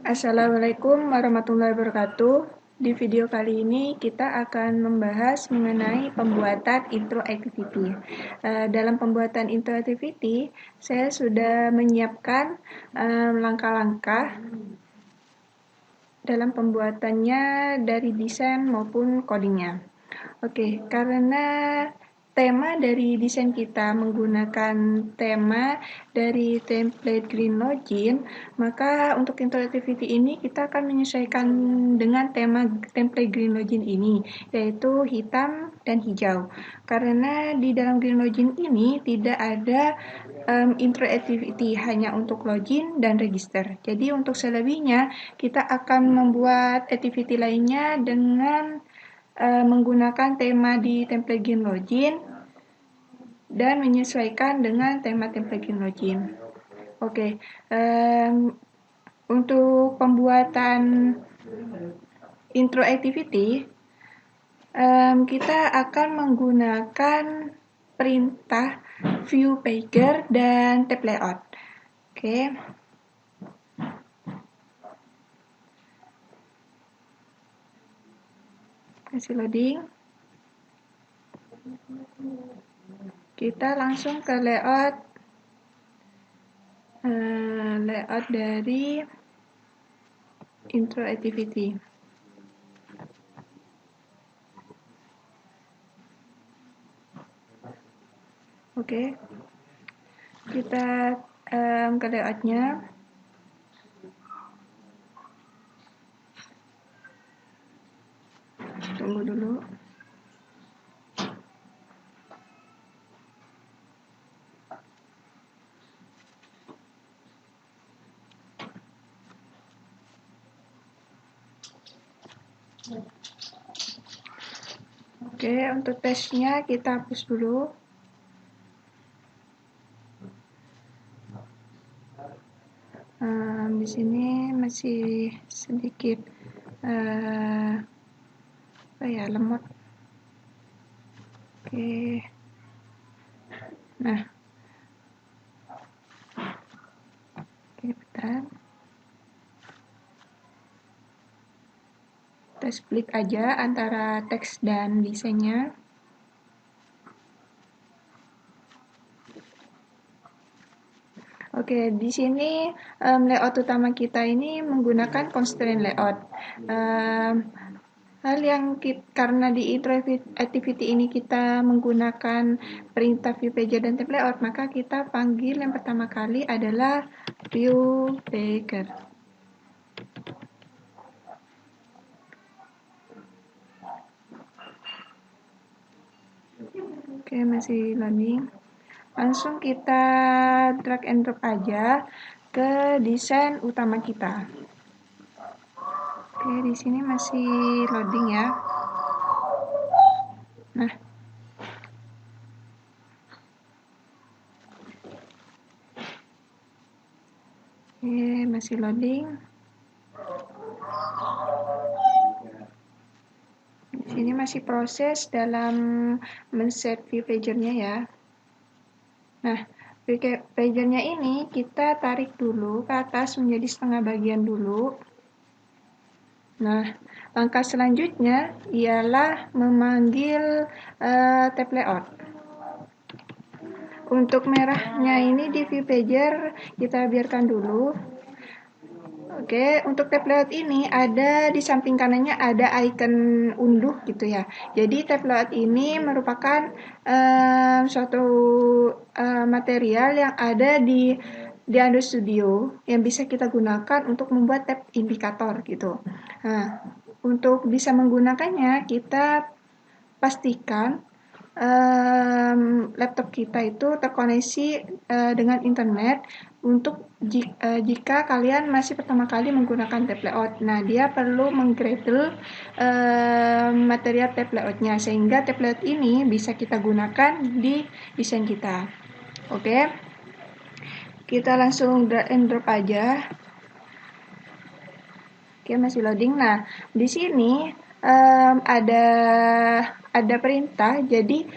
Assalamualaikum warahmatullahi wabarakatuh. Di video kali ini kita akan membahas mengenai pembuatan intro activity. Dalam pembuatan intro activity, saya sudah menyiapkan langkah-langkah dalam pembuatannya dari desain maupun codingnya. Oke, karena tema dari desain kita menggunakan tema dari template Green Login, maka untuk intro activity ini kita akan menyesuaikan dengan tema template Green Login ini, yaitu hitam dan hijau. Karena di dalam Green Login ini tidak ada intro activity, hanya untuk login dan register. Jadi untuk selebihnya kita akan membuat activity lainnya dengan menggunakan tema di template Green Login dan menyesuaikan dengan tema template Green Login. Oke, untuk pembuatan intro activity, kita akan menggunakan perintah view pager dan tab layout. Oke. Kasih loading. Kita langsung ke layout dari intro activity. Oke, kita ke layoutnya. Tunggu dulu. Oke, untuk tesnya kita hapus dulu. Di sini masih sedikit lemot. Oke. Nah. Oke, bentar. Kita split aja antara teks dan desainnya. Oke, di sini layout utama kita ini menggunakan constraint layout. Hal yang karena di intro activity ini kita menggunakan perintah view pager dan tab layout, maka kita panggil yang pertama kali adalah view pager. Oke, masih loading. Langsung kita drag and drop aja ke desain utama kita. Oke, di sini masih loading ya. Nah, oke, masih loading. Di sini masih proses dalam men-set view pager-nya ya. Nah, view pager-nya ini kita tarik dulu ke atas menjadi setengah bagian dulu. Nah, langkah selanjutnya ialah memanggil tab layout. Untuk merahnya ini di view pager kita biarkan dulu. Oke, untuk tab layout ini ada di samping kanannya ada icon unduh gitu ya. Jadi tab layout ini merupakan suatu material yang ada di Android Studio yang bisa kita gunakan untuk membuat tab indikator gitu. Nah, untuk bisa menggunakannya kita pastikan laptop kita itu terkoneksi dengan internet untuk jika kalian masih pertama kali menggunakan tab layout. Nah, dia perlu menggradle material tab layoutnya sehingga tab layout ini bisa kita gunakan di desain kita. Oke, kita langsung drag and drop aja. Oke, masih loading. Nah, di sini ada perintah. Jadi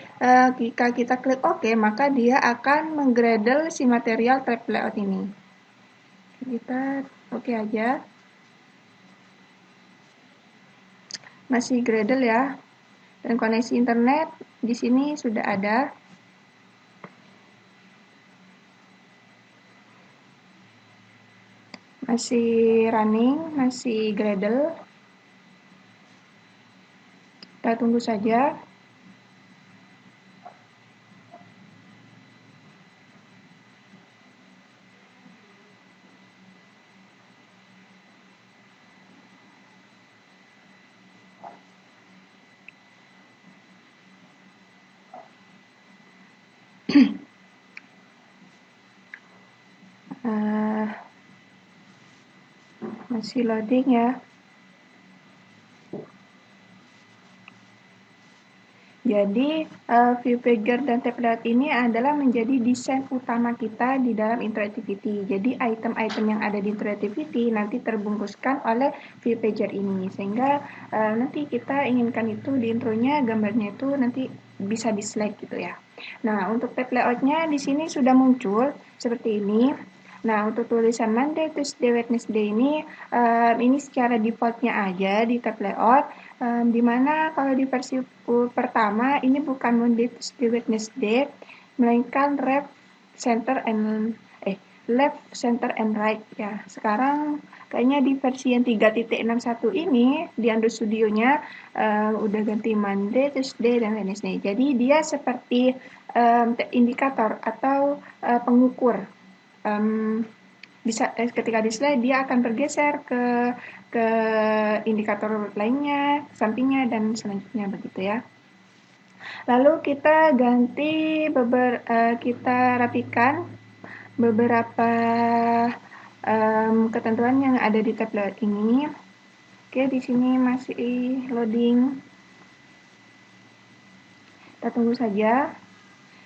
jika kita klik OK, maka dia akan menggradle si material tab layout ini. Kita OK aja. masih Gradle ya. Dan koneksi internet di sini sudah ada. Masih running, masih Gradle. Kita tunggu saja. Masih loading ya. Jadi, view pager dan tab layout ini adalah menjadi desain utama kita di dalam interactivity. Jadi, item-item yang ada di interactivity nanti terbungkuskan oleh view pager ini. Sehingga nanti kita inginkan itu di intronya gambarnya itu nanti bisa di slide gitu ya. Nah, untuk tab layoutnya di sini sudah muncul seperti ini. Nah, untuk tulisan Monday, Tuesday, Wednesday ini secara defaultnya aja di tab layout. Di mana kalau di versi pertama ini bukan Monday, Tuesday, Wednesday, melainkan left, center, and right ya. Sekarang kayaknya di versi yang 3.61 ini di Android Studio-nya udah ganti Monday, Tuesday, dan Wednesday. Jadi dia seperti indikator atau pengukur. Ketika di slide dia akan bergeser ke indikator lainnya, sampingnya, dan selanjutnya begitu ya. Lalu kita kita rapikan beberapa ketentuan yang ada di tab layout ini. Oke, di sini masih loading. Kita tunggu saja.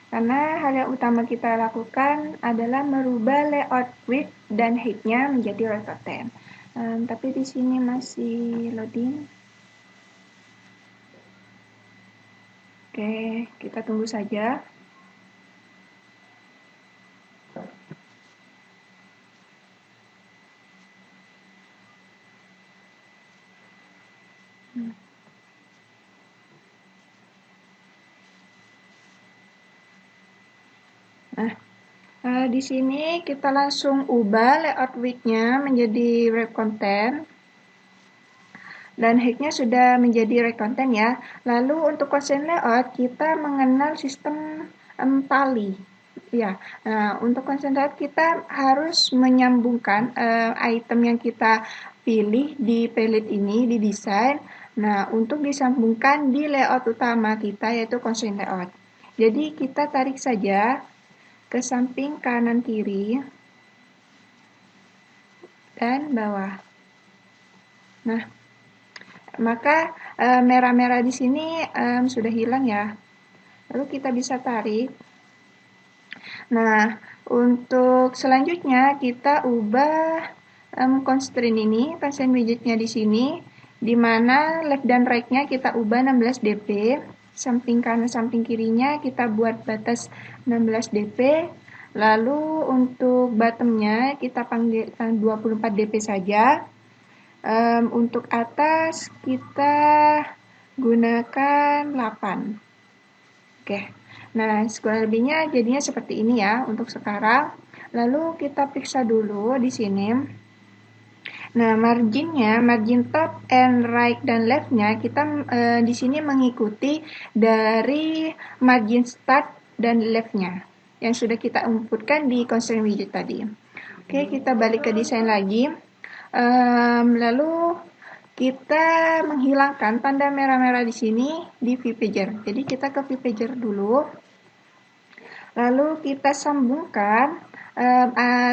Karena hal yang utama kita lakukan adalah merubah layout width dan height-nya menjadi rotate 10. Tapi di sini masih loading. Oke, kita tunggu saja. Nah, di sini kita langsung ubah layout width-nya menjadi wrap content. Dan height-nya sudah menjadi wrap content ya. Lalu untuk constraint layout kita mengenal sistem tali. Ya, nah, untuk constraint layout kita harus menyambungkan item yang kita pilih di palette ini di desain. Nah, untuk disambungkan di layout utama kita yaitu constraint layout. Jadi kita tarik saja ke samping kanan kiri dan bawah. Nah, maka merah-merah di sini sudah hilang ya. Lalu kita bisa tarik. Nah, untuk selanjutnya kita ubah constraint ini, constraint widgetnya di sini, di mana left dan right-nya kita ubah 16 dp, samping kanan samping kirinya kita buat batas 16 dp. Lalu untuk bottom-nya kita panggil 24 dp saja. Untuk atas kita gunakan 8. Oke. Nah, kurang lebihnya jadinya seperti ini ya untuk sekarang. Lalu kita periksa dulu di sini. Nah, margin top and right dan left-nya kita di sini mengikuti dari margin start dan left-nya yang sudah kita inputkan di constraint widget tadi. Oke, kita balik ke desain lagi. Lalu kita menghilangkan tanda merah-merah di sini di view pager. Jadi kita ke view pager dulu. Lalu kita sambungkan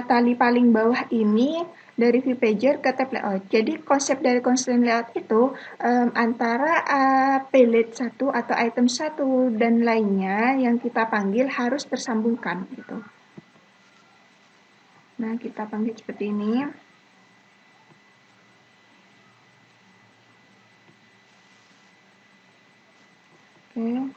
tali paling bawah ini dari view pager ke tab layout. Jadi konsep dari constraint layout itu antara palette satu atau item satu dan lainnya yang kita panggil harus tersambungkan gitu. Nah, kita panggil seperti ini. Oke.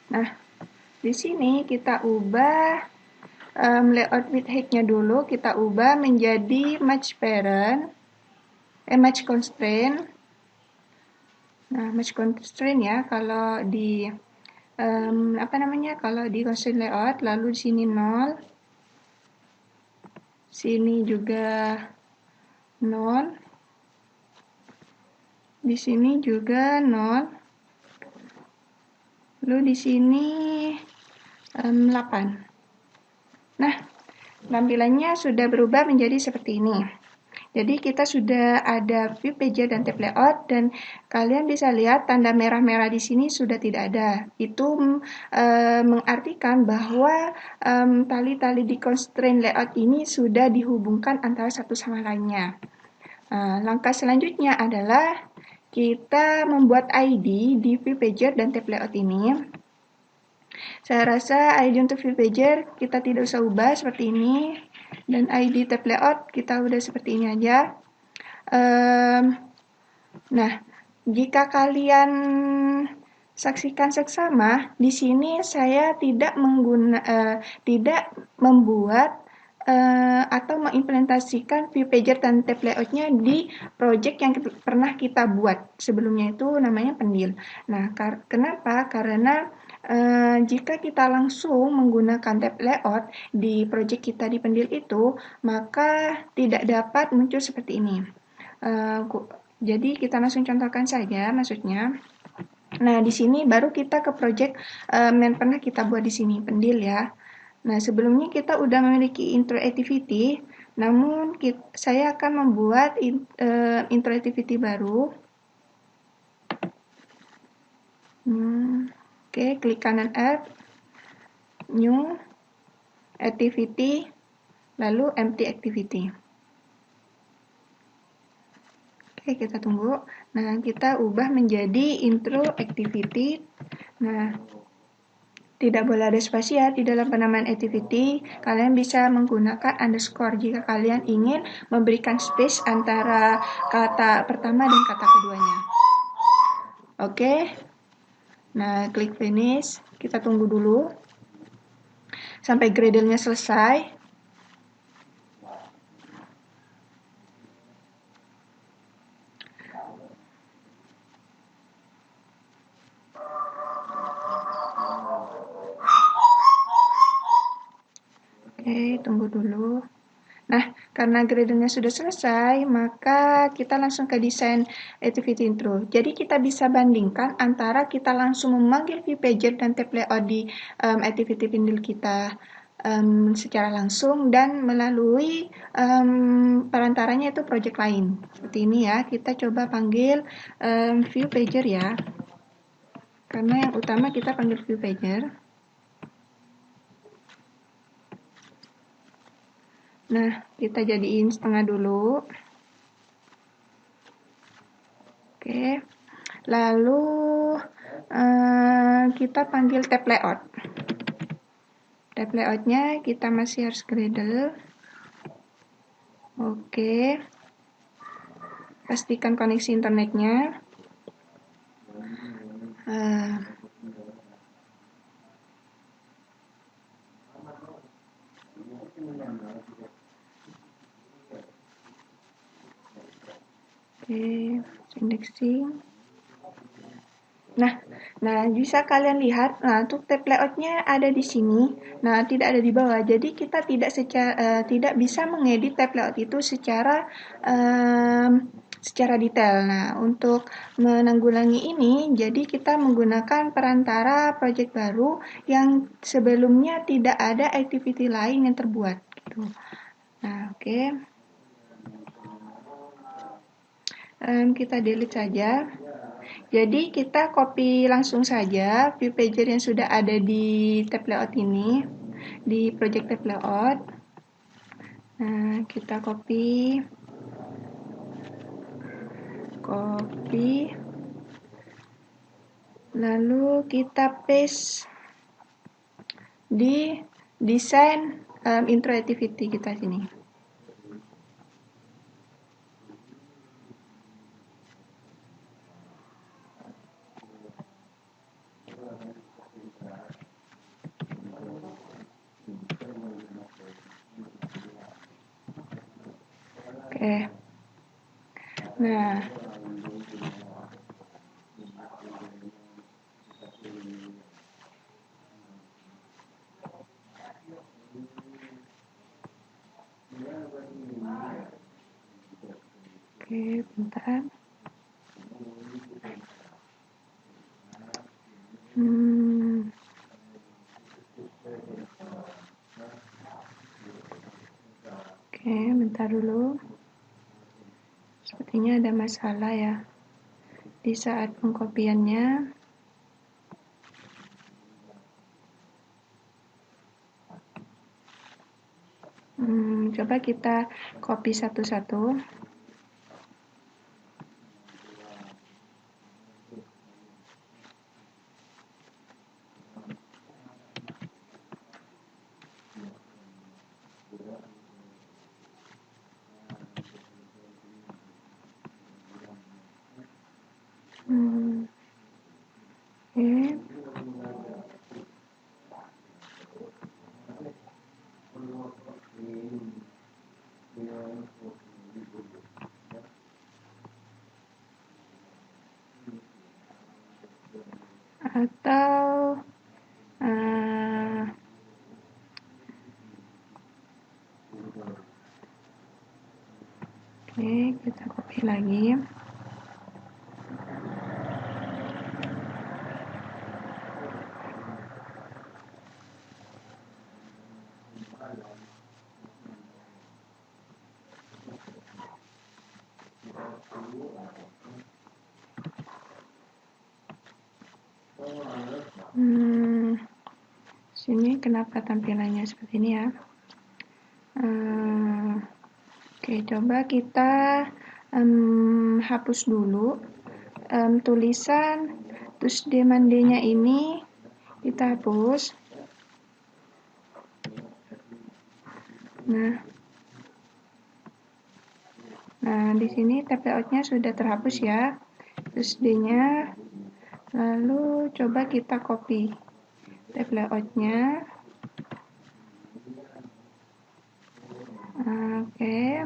Nah, di sini kita ubah layout with height-nya dulu kita ubah menjadi match parent, match constraint. Nah, match constraint ya, kalau di kalau di constraint layout, lalu di sini 0, sini juga 0, di sini juga 0, lalu di sini 8. Nah, tampilannya sudah berubah menjadi seperti ini. Jadi kita sudah ada view pager dan tab layout, dan kalian bisa lihat tanda merah-merah di sini sudah tidak ada. Itu mengartikan bahwa tali-tali di constraint layout ini sudah dihubungkan antara satu sama lainnya. Langkah selanjutnya adalah kita membuat ID di view pager dan tab layout ini. Saya rasa ID untuk view pager kita tidak usah ubah seperti ini, dan ID tab layout kita udah seperti ini aja. Nah, jika kalian saksikan seksama, di sini saya tidak membuat atau mengimplementasikan view pager dan tab layout-nya di project yang pernah kita buat sebelumnya, itu namanya pendil. Nah, kenapa? Karena jika kita langsung menggunakan tab layout di project kita di pendil itu, maka tidak dapat muncul seperti ini. Jadi kita langsung contohkan saja maksudnya. Nah, di sini baru kita ke project yang pernah kita buat di sini, pendil ya. Nah, sebelumnya kita udah memiliki intro activity, namun saya akan membuat intro activity baru. Oke, klik kanan add, new, activity, lalu empty activity. Oke, kita tunggu. Nah, kita ubah menjadi intro activity. Nah, tidak boleh ada spasi ya di dalam penamaan activity. Kalian bisa menggunakan underscore jika kalian ingin memberikan space antara kata pertama dan kata keduanya. Oke. Nah, klik finish. Kita tunggu dulu sampai Gradle-nya selesai. Oke, tunggu dulu. Nah, karena Gradle-nya sudah selesai, maka kita langsung ke desain activity intro. Jadi kita bisa bandingkan antara kita langsung memanggil view pager dan tab layout di activity pendil kita secara langsung, dan melalui perantaranya itu project lain. Seperti ini ya, kita coba panggil view pager ya. Karena yang utama kita panggil view pager. Nah, kita jadiin setengah dulu. Oke. Lalu kita panggil tab layout. Tab layout-nya kita masih harus Gradle. Oke. Pastikan koneksi internetnya. Oke, indexing. Nah, bisa kalian lihat, nah untuk tab layout-nya ada di sini, nah tidak ada di bawah. Jadi kita tidak bisa mengedit tab layout itu secara detail. Nah, untuk menanggulangi ini, jadi kita menggunakan perantara project baru yang sebelumnya tidak ada activity lain yang terbuat. Gitu. Nah, oke. Kita delete saja. Jadi kita copy langsung saja view pager yang sudah ada di tab layout ini, di project tab layout. Nah, kita copy, lalu kita paste di desain intro activity kita sini. Oke. Nah, oke, bentar. Oke, bentar dulu. Sepertinya ada masalah ya di saat pengkopiannya. Coba kita copy satu-satu. Oke. Atau oke, kita copy lagi. Sini kenapa tampilannya seperti ini ya? Oke, coba kita hapus dulu tulisan Tuesday Monday-nya ini, kita hapus. Nah, di sini tab layout-nya sudah terhapus ya, Tuesday-nya. Lalu coba kita copy tab layout-nya. Oke.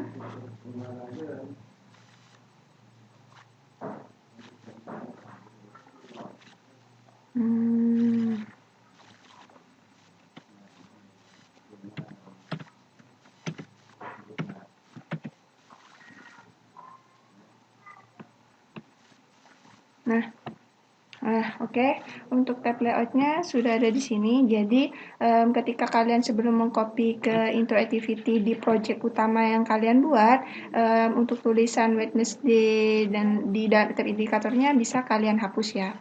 Oke. Untuk tab layout-nya sudah ada di sini. Jadi, ketika kalian sebelum mengcopy ke intro activity di project utama yang kalian buat, untuk tulisan Wednesday dan di tab indikatornya bisa kalian hapus ya.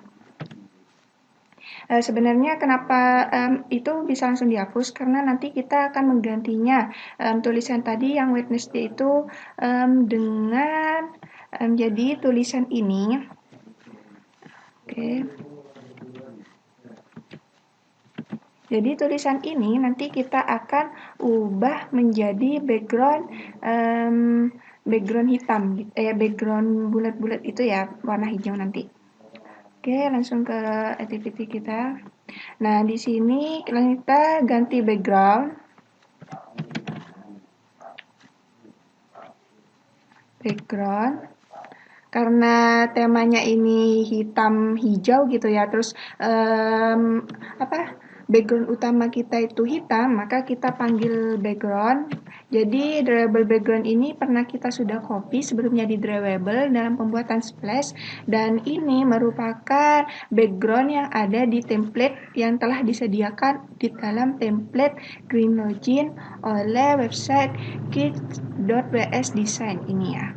Sebenarnya kenapa itu bisa langsung dihapus, karena nanti kita akan menggantinya tulisan tadi yang Wednesday itu dengan jadi tulisan ini. Oke. Jadi tulisan ini nanti kita akan ubah menjadi background hitam, background bulat-bulat itu ya, warna hijau nanti. Oke, langsung ke activity kita. Nah, di sini kita ganti background. Karena temanya ini hitam hijau gitu ya, terus background utama kita itu hitam, maka kita panggil background. Jadi drawable background ini pernah kita sudah copy sebelumnya di drawable dalam pembuatan splash, dan ini merupakan background yang ada di template yang telah disediakan di dalam template Green Login oleh website kit.ws design ini ya.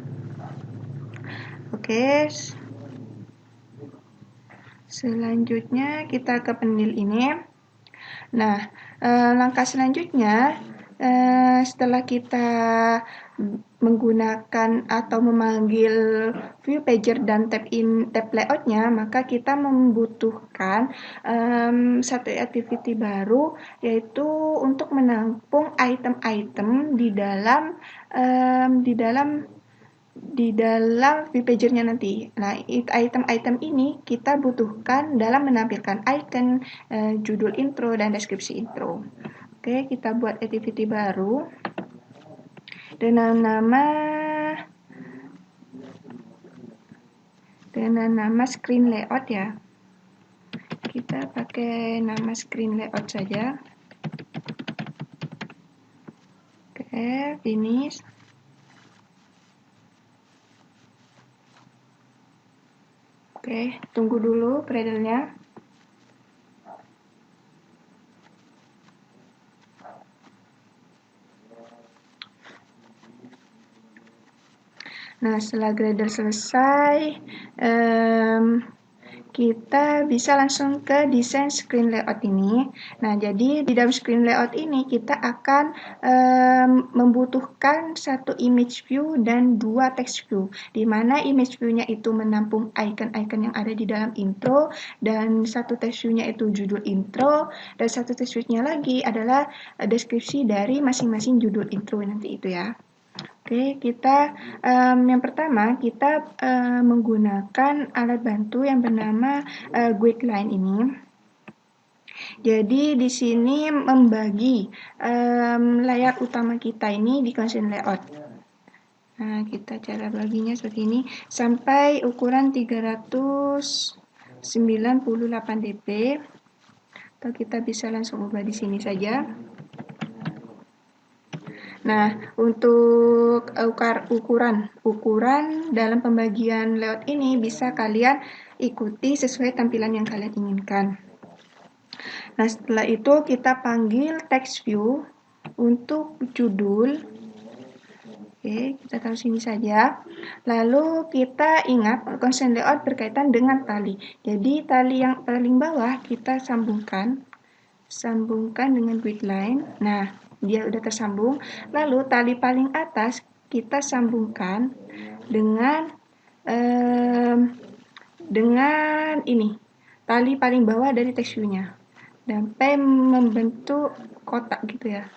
Oke, selanjutnya kita ke penil ini. Nah, langkah selanjutnya setelah kita menggunakan atau memanggil view pager dan tab layout-nya, maka kita membutuhkan satu activity baru, yaitu untuk menampung item-item di dalam view pager-nya nanti. Nah, item-item ini kita butuhkan dalam menampilkan icon, judul intro, dan deskripsi intro. Oke, kita buat activity baru dengan nama dengan nama screen layout ya. Kita pakai nama screen layout saja. Oke, finish. Oke, tunggu dulu Gradle-nya. Nah, setelah Gradle selesai, kita bisa langsung ke desain screen layout ini. Nah, jadi di dalam screen layout ini kita akan membutuhkan satu image view dan dua text view, di mana image view-nya itu menampung icon-icon yang ada di dalam intro, dan satu text view-nya itu judul intro, dan satu text view-nya lagi adalah deskripsi dari masing-masing judul intro nanti itu ya. Oke, kita yang pertama kita menggunakan alat bantu yang bernama Guideline ini. Jadi di sini membagi layar utama kita ini di constraint layout. Nah, kita cara baginya seperti ini sampai ukuran 398 dp. Atau kita bisa langsung ubah di sini saja. Nah, untuk ukuran dalam pembagian layout ini bisa kalian ikuti sesuai tampilan yang kalian inginkan. Nah, setelah itu kita panggil text view untuk judul. Oke, kita taruh sini saja. Lalu kita ingat constraint layout berkaitan dengan tali. Jadi tali yang paling bawah kita sambungkan dengan grid line. Nah, dia udah tersambung. Lalu tali paling atas kita sambungkan dengan ini, tali paling bawah dari text view-nya, sampai membentuk kotak gitu ya.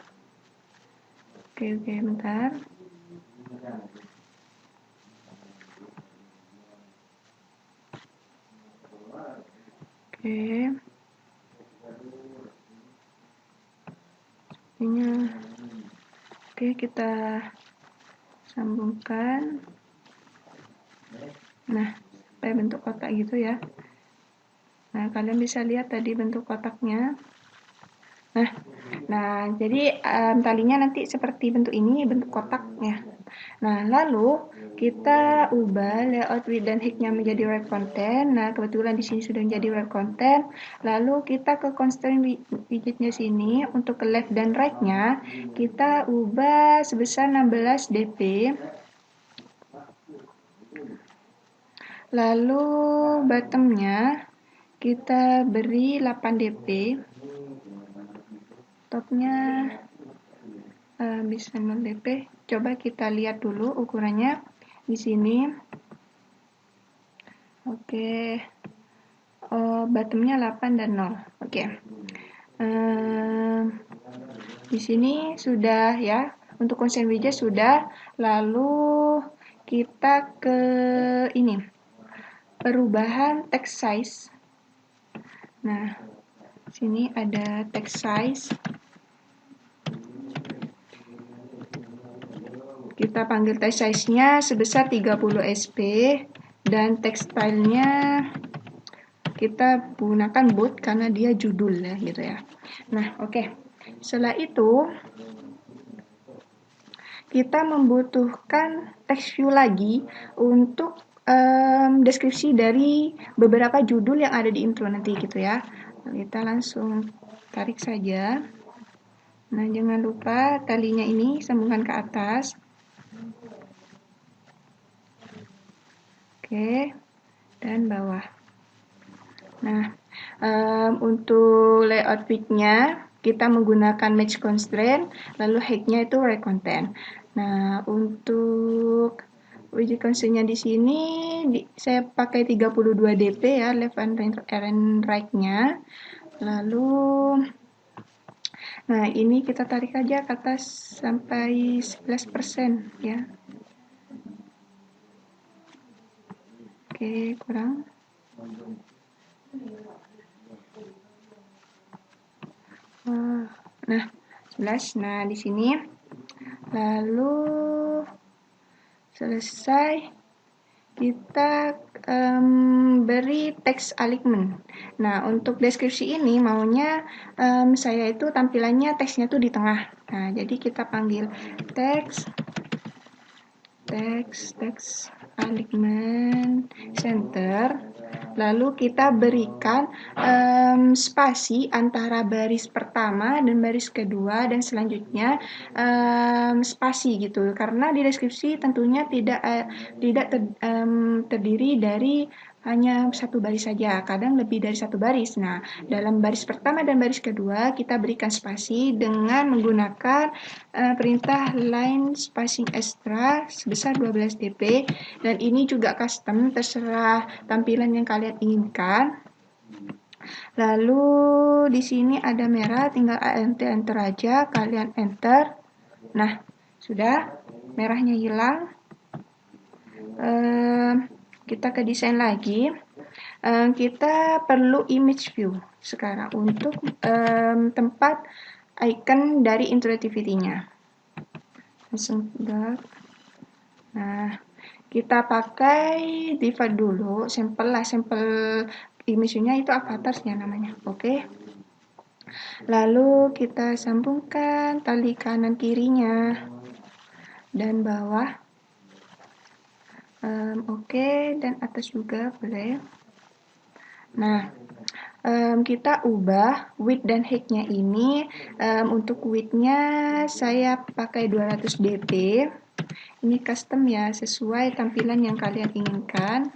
Oke, bentar. Oke. Oke, kita sambungkan. Nah, sampai bentuk kotak gitu ya. Nah, kalian bisa lihat tadi bentuk kotaknya. Nah, jadi talinya nanti seperti bentuk ini, bentuk kotaknya. Nah, lalu kita ubah layout width dan height-nya menjadi wrap content. Nah, kebetulan di sini sudah menjadi wrap content. Lalu kita ke constraint widget-nya sini, untuk ke left dan right-nya kita ubah sebesar 16 dp. Lalu bottom-nya kita beri 8 dp. Topnya bisa 0 dp. Coba kita lihat dulu ukurannya di sini. Oke. Bottomnya 8 dan 0. Oke. Di sini sudah ya. Untuk constraint widget sudah. Lalu kita ke ini. Perubahan text size. Nah, sini ada text size. Kita panggil text size-nya sebesar 30 sp dan text style-nya kita gunakan bold karena dia judul ya gitu ya. Nah, oke. Setelah itu kita membutuhkan text view lagi untuk deskripsi dari beberapa judul yang ada di intro nanti gitu ya. Kita langsung tarik saja. Nah, jangan lupa talinya ini sambungkan ke atas. Oke, dan bawah. Nah, untuk layout width-nya kita menggunakan match constraint, lalu height-nya itu right content. Nah, untuk widget constraint-nya di sini saya pakai 32 dp ya, left and right-nya. Lalu nah, ini kita tarik aja ke atas sampai 11% ya. Oke, kurang. Nah, 11. Nah, di sini. Lalu selesai, kita beri teks alignment. Nah, untuk deskripsi ini maunya saya itu tampilannya teksnya tuh di tengah. Nah, jadi kita panggil teks alignment center. Lalu kita berikan spasi antara baris pertama dan baris kedua, dan selanjutnya spasi gitu. Karena di deskripsi tentunya tidak terdiri dari hanya satu baris saja, kadang lebih dari satu baris. Nah, dalam baris pertama dan baris kedua kita berikan spasi dengan menggunakan perintah line spacing extra sebesar 12 dp, dan ini juga custom, terserah tampilan yang kalian inginkan. Lalu di sini ada merah, tinggal enter aja, kalian enter. Nah, sudah merahnya hilang. Kita ke desain lagi. Kita perlu image view sekarang untuk tempat icon dari interactivity-nya. Langsung back. Nah, kita pakai default dulu, sampel image-nya itu avatar-nya namanya. Oke. Lalu kita sambungkan tali kanan kirinya dan bawah. Oke, dan atas juga boleh. Nah, kita ubah width dan height-nya ini. Untuk width-nya saya pakai 200 dp. Ini custom ya, sesuai tampilan yang kalian inginkan.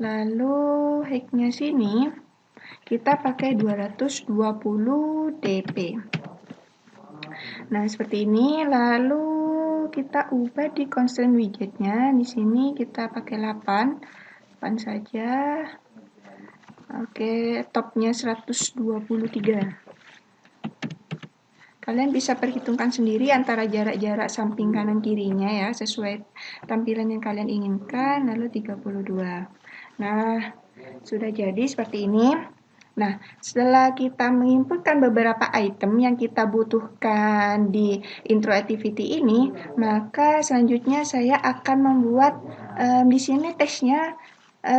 Lalu height-nya sini kita pakai 220 dp. Nah, seperti ini. Lalu kita ubah di constraint widgetnya. Di sini kita pakai 8 saja. Oke, topnya 123. Kalian bisa perhitungkan sendiri antara jarak-jarak samping kanan kirinya ya, sesuai tampilan yang kalian inginkan. Lalu 32. Nah, sudah jadi seperti ini. Nah, setelah kita menginputkan beberapa item yang kita butuhkan di intro activity ini, maka selanjutnya saya akan membuat di sini teksnya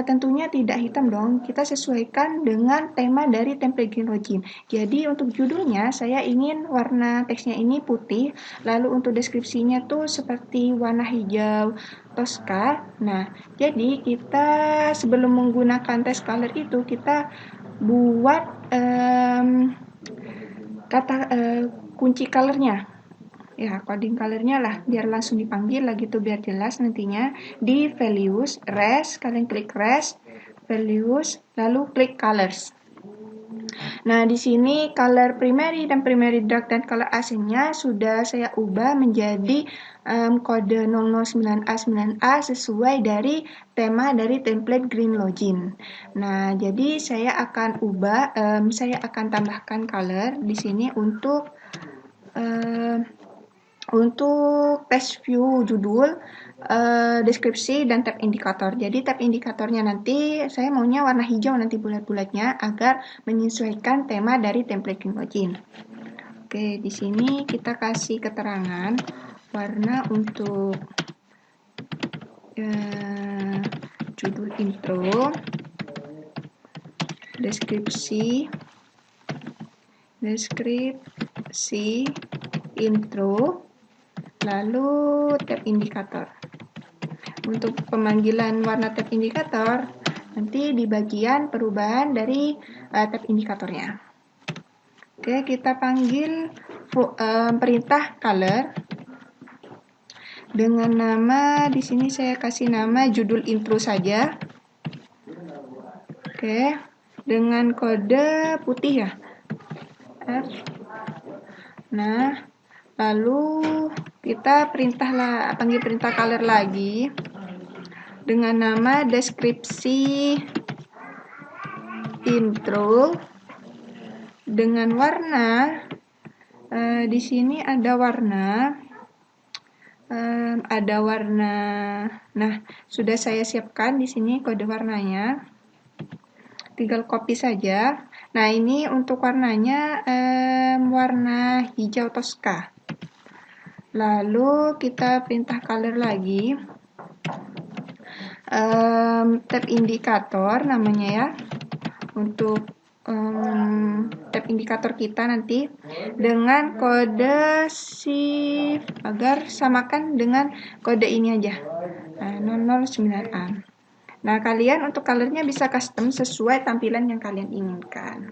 tentunya tidak hitam dong. Kita sesuaikan dengan tema dari template Green Login. Jadi untuk judulnya saya ingin warna teksnya ini putih, lalu untuk deskripsinya tuh seperti warna hijau Tosca. Nah, jadi kita sebelum menggunakan text color itu kita buat kunci colornya, ya coding colornya lah, biar langsung dipanggil lah gitu, biar jelas nantinya. Di values res, kalian klik res values, lalu klik colors. Nah, di sini color primary dan primary dark dan color asingnya sudah saya ubah menjadi kode 009A9A sesuai dari tema dari template Green Login. Nah, jadi saya akan ubah, saya akan tambahkan color di sini untuk page view judul, deskripsi, dan tab indikator. Jadi tab indikatornya nanti saya maunya warna hijau nanti bulat-bulatnya agar menyesuaikan tema dari template Green Login. Oke, di sini kita kasih keterangan warna untuk judul intro, deskripsi intro, lalu tab indikator. Untuk pemanggilan warna tab indikator nanti di bagian perubahan dari tab indikatornya. Oke, kita panggil perintah color dengan nama, di sini saya kasih nama judul intro saja. Oke, dengan kode putih ya. Nah, lalu kita panggil perintah color lagi dengan nama deskripsi intro dengan warna. Di sini ada warna. Nah, sudah saya siapkan di sini kode warnanya. Tinggal copy saja. Nah, ini untuk warnanya warna hijau Tosca. Lalu kita perintah color lagi. tab indikator namanya ya, untuk tab indikator kita nanti dengan kode shift agar samakan dengan kode ini aja, 009A. Nah, kalian untuk colornya bisa custom sesuai tampilan yang kalian inginkan.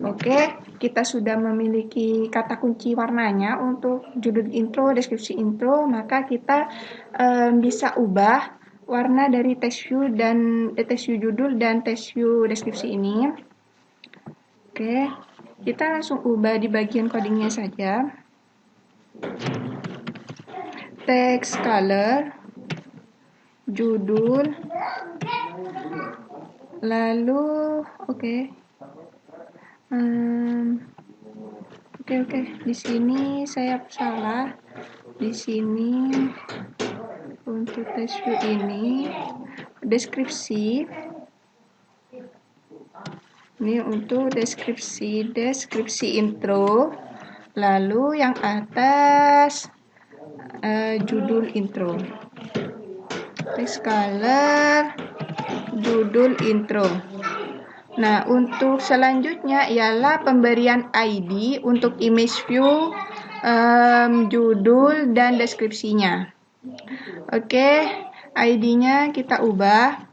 Oke, kita sudah memiliki kata kunci warnanya untuk judul intro, deskripsi intro, maka kita bisa ubah warna dari text view dan text view judul dan text view deskripsi ini. Oke, kita langsung ubah di bagian codingnya saja. Text color, judul, lalu oke, di sini saya salah. Di sini untuk text view ini deskripsi. Ini untuk deskripsi intro. Lalu yang atas judul intro. Text color, judul intro. Nah, untuk selanjutnya ialah pemberian ID untuk image view, judul, dan deskripsinya. Oke, ID-nya kita ubah.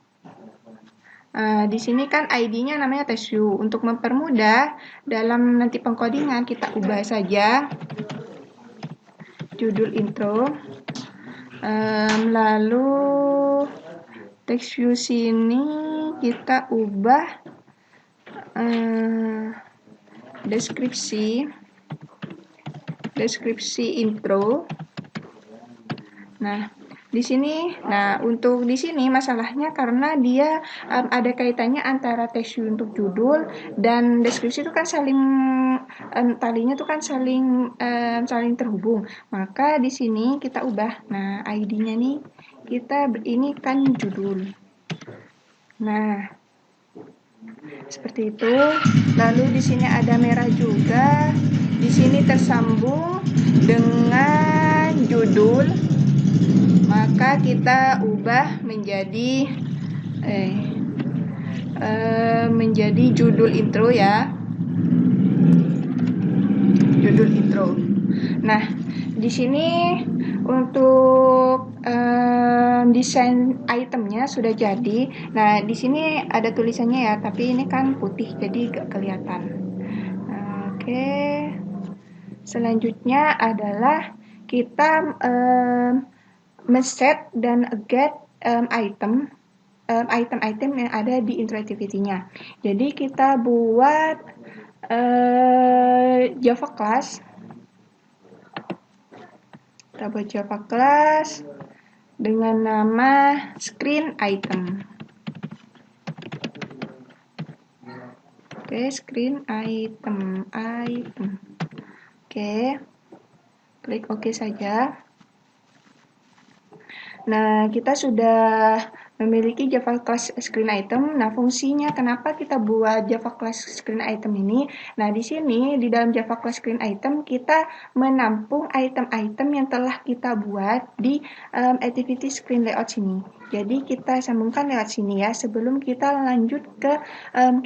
Di sini kan ID-nya namanya text view. Untuk mempermudah dalam nanti pengkodingan, kita ubah saja judul intro. Lalu text view sini kita ubah deskripsi intro. Nah, di sini, untuk di sini masalahnya karena dia ada kaitannya antara text view untuk judul dan deskripsi itu kan saling talinya itu kan saling terhubung. Maka di sini kita ubah. Nah, ID-nya nih ini kan judul. Nah, seperti itu. Lalu di sini ada merah juga. Di sini tersambung dengan judul. Maka kita ubah menjadi judul intro ya. Judul intro. Nah, di sini untuk desain itemnya sudah jadi. Nah, di sini ada tulisannya ya, tapi ini kan putih jadi gak kelihatan. Oke. Selanjutnya adalah kita men-set dan get item yang ada di intro activity-nya. Jadi kita buat Java class. Kita buat Java class dengan nama screen item. Oke, screen item. Oke, klik OK saja. Nah, kita sudah memiliki Java class screen item. Nah, fungsinya kenapa kita buat Java class screen item ini? Nah, di sini di dalam Java class screen item kita menampung item-item yang telah kita buat di activity screen layout sini. Jadi kita sambungkan lewat sini ya sebelum kita lanjut ke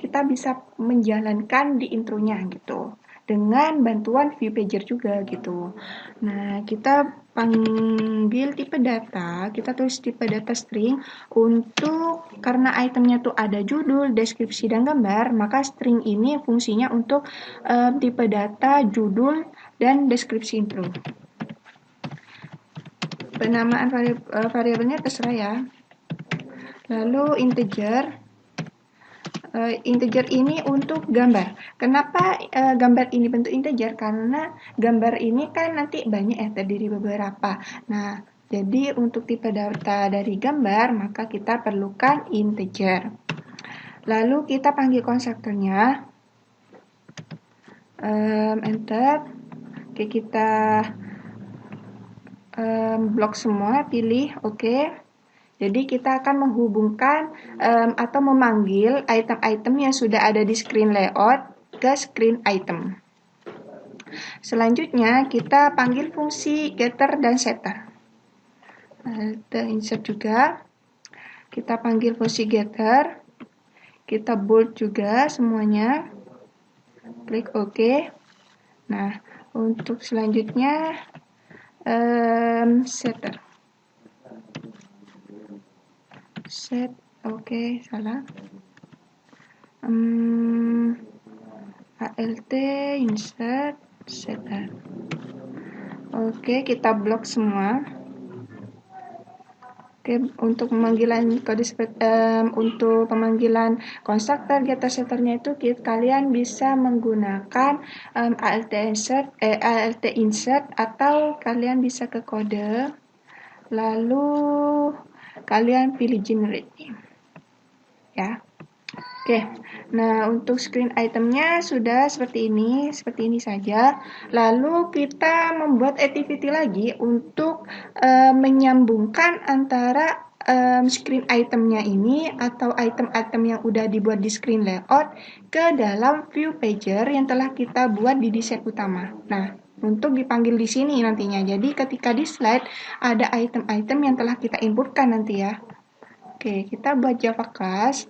kita bisa menjalankan di intronya gitu. Dengan bantuan view pager juga gitu. Nah, kita panggil tipe data, kita tulis tipe data string untuk karena itemnya tuh ada judul, deskripsi, dan gambar, maka string ini fungsinya untuk tipe data, judul, dan deskripsi intro. Penamaan variabelnya terserah ya. Lalu integer ini untuk gambar. Kenapa gambar ini bentuk integer? Karena gambar ini kan nanti banyak ya, terdiri beberapa. Nah, jadi untuk tipe data dari gambar, maka kita perlukan integer. Lalu kita panggil konstruktornya. Enter. Oke, kita blok semua, pilih oke. Jadi kita akan menghubungkan atau memanggil item-item yang sudah ada di screen layout ke screen item. Selanjutnya kita panggil fungsi getter dan setter. Kita insert juga. kita panggil funksi getter, kita bold juga semuanya, klik OK. Nah, untuk selanjutnya setter, set, OK, salah, alt insert setter. Oke, kita blok semua. Oke, untuk pemanggilan kode untuk pemanggilan konstruktor getter setternya itu kalian bisa menggunakan alt insert atau kalian bisa ke kode lalu kalian pilih generate ya. Oke, nah untuk screen itemnya sudah seperti ini saja. Lalu kita membuat activity lagi untuk menyambungkan antara screen itemnya ini atau item-item yang udah dibuat di screen layout ke dalam view pager yang telah kita buat di desain utama. Nah, untuk dipanggil di sini nantinya. Jadi ketika di slide ada item-item yang telah kita inputkan nanti ya. Oke, kita buat Java class.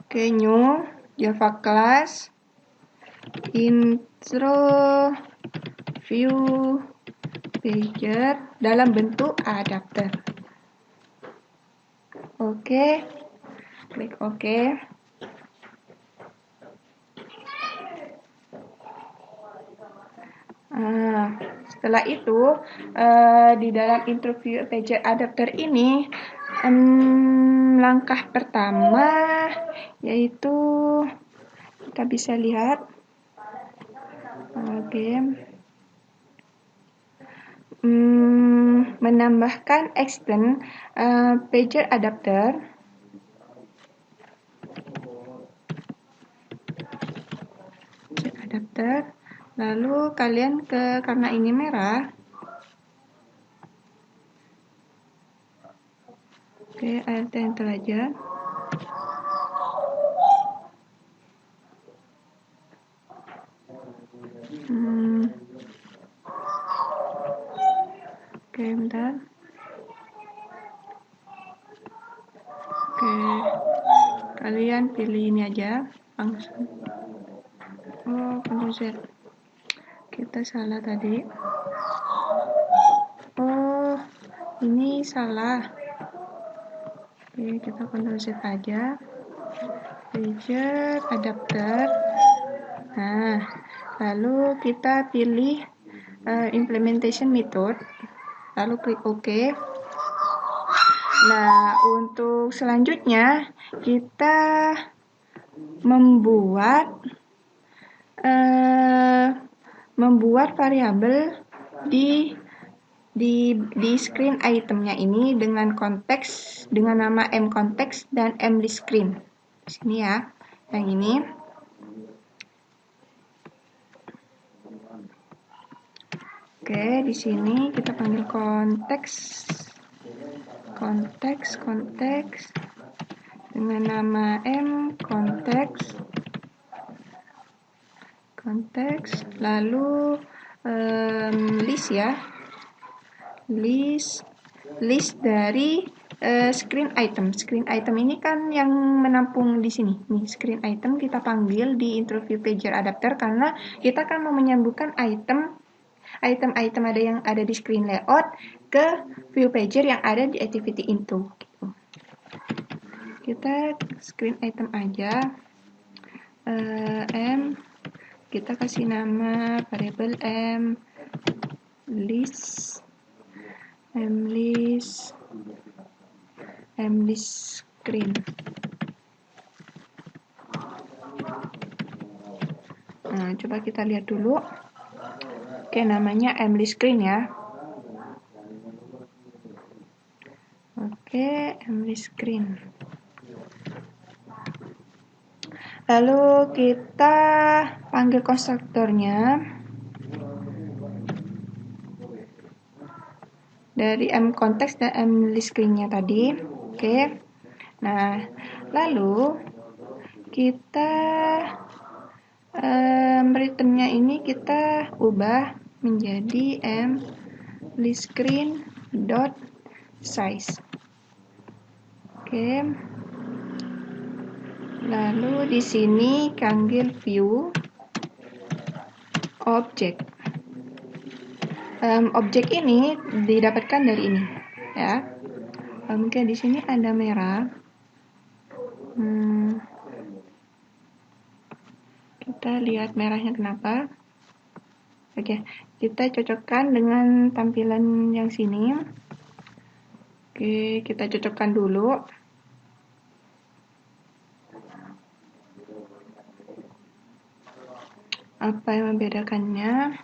Oke, new Java class intro view pager dalam bentuk adapter. Oke, klik OK. Setelah itu di dalam intro view pager adapter ini langkah pertama yaitu kita bisa lihat menambahkan extend pager adapter. Lalu kalian karena ini merah, oke, alt enter aja. Oke, bentar. Oke, kalian pilih ini aja langsung. Oh, Ctrl Z. Kita salah tadi. Oh, ini salah. Oke, kita Ctrl Z aja. Pager adapter. Nah, lalu kita pilih implementation method. Lalu klik OK. Nah, untuk selanjutnya kita membuat variabel di screen itemnya ini dengan konteks dengan nama mContext dan mListScreen. Di sini ya, yang ini. Oke, di sini kita panggil konteks dengan nama mContext. Lalu list ya. List dari screen item. Screen item ini kan yang menampung di sini. Nih, screen item kita panggil di intro view pager adapter karena kita kan mau menyambungkan item ada yang ada di screen layout ke view pager yang ada di activity info. Gitu. Kita screen item aja. Kita kasih nama variabel mListScreen. Nah, coba kita lihat dulu. Oke, namanya mListScreen ya. Oke, mListScreen. Lalu kita panggil konstruktornya dari mContext dan mListScreen-nya tadi. Oke. Nah, lalu kita returnnya ini kita ubah menjadi mListScreen size. Oke. Lalu di sini panggil view object. Objek ini didapatkan dari ini, ya. Oke, di sini ada merah. Kita lihat merahnya kenapa. Oke, kita cocokkan dengan tampilan yang sini. Oke, kita cocokkan dulu. Apa yang membedakannya?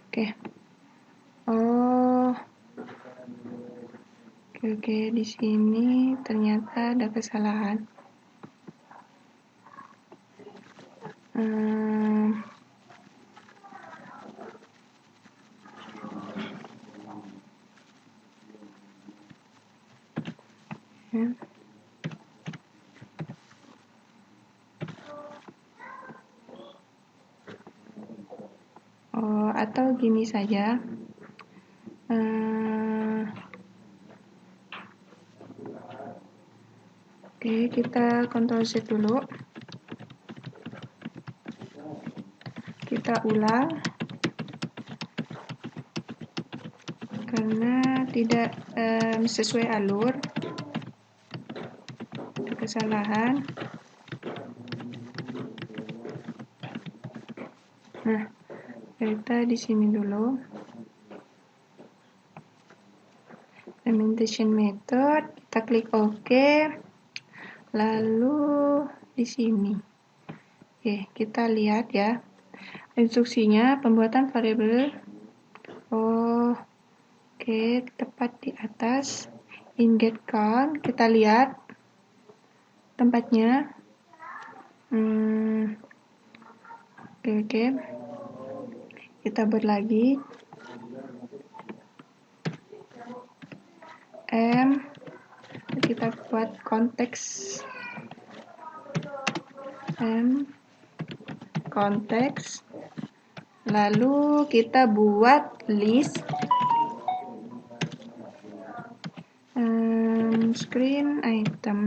Oke. Oke, di sini ternyata ada kesalahan. Atau gini saja. Oke, kita Ctrl Z dulu. Kita ulang. Karena tidak sesuai alur. Ada kesalahan. Nah, kita di sini dulu. Implementation method, kita klik OK. Lalu di sini. Oke, kita lihat ya. Instruksinya pembuatan variabel. Oke, tepat di atas. In get count, kita lihat tempatnya. Oke. Kita buat lagi. Kita buat konteks. Konteks. Lalu kita buat list. Screen item.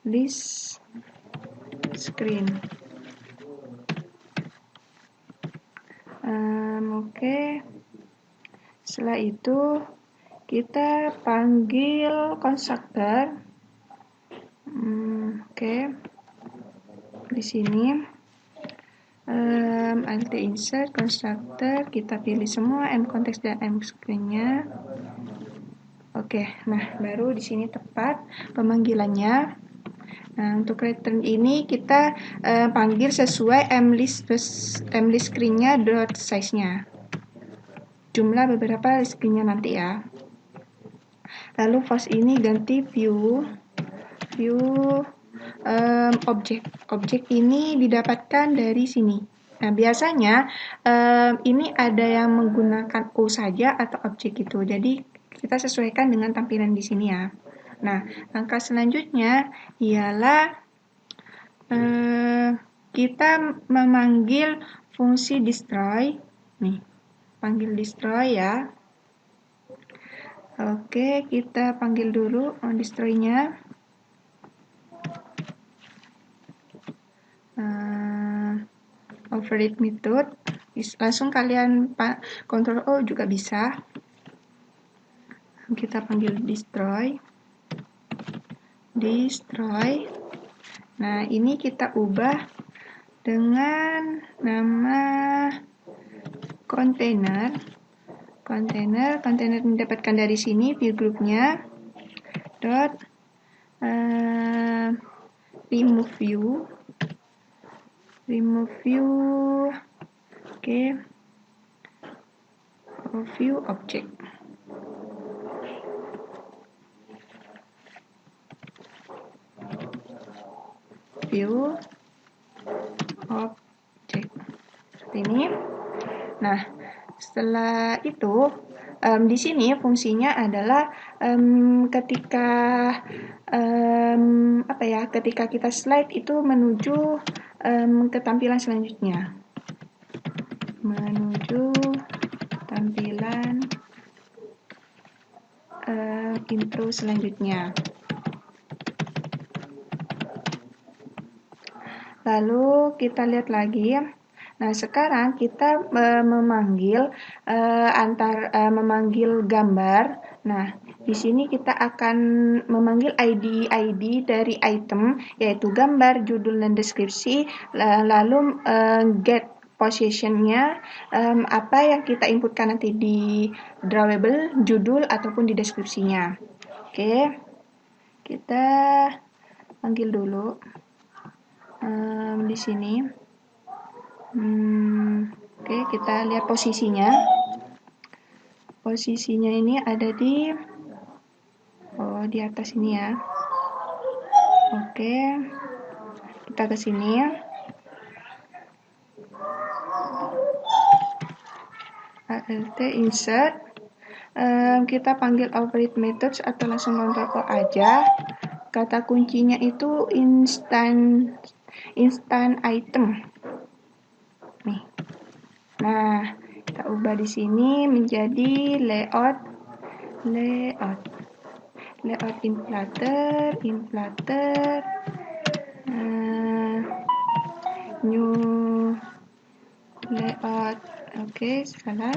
List screen. Oke. Setelah itu kita panggil konstruktor. Oke. Di sini alt insert konstruktor, kita pilih semua mContext dan mScreen-nya. Oke, nah baru di sini tepat pemanggilannya. Nah, untuk return ini kita panggil sesuai mlist screen-nya dot size-nya. Jumlah beberapa screen-nya nanti ya. Lalu first ini ganti view objek ini didapatkan dari sini. Nah, biasanya ini ada yang menggunakan O saja atau objek itu. Jadi kita sesuaikan dengan tampilan di sini ya. Nah, langkah selanjutnya ialah kita memanggil fungsi destroy. Nih, panggil destroy ya. Oke, kita panggil dulu destroy-nya. Override method, langsung kalian Ctrl O juga bisa. Kita panggil destroy. Nah, ini kita ubah dengan nama container mendapatkan dari sini view groupnya dot remove view. Oke. View object. View object seperti ini. Nah, setelah itu di sini fungsinya adalah ketika ketika kita slide itu menuju ke tampilan selanjutnya. menuju tampilan intro selanjutnya. Lalu kita lihat lagi. Nah, sekarang kita memanggil memanggil gambar. Nah, di sini kita akan memanggil ID dari item, yaitu gambar, judul, dan deskripsi. Lalu get positionnya, apa yang kita inputkan nanti di drawable, judul, ataupun di deskripsinya. Oke, kita panggil dulu di sini. Oke, kita lihat posisinya. Posisinya ini ada di di atas ini ya. Oke, kita ke sini. Alt insert. Kita panggil override methods atau langsung Ctrl O aja. Kata kuncinya itu instant item. Nih. Nah, kita ubah di sini menjadi layout inflator, new layout. Oke, salah.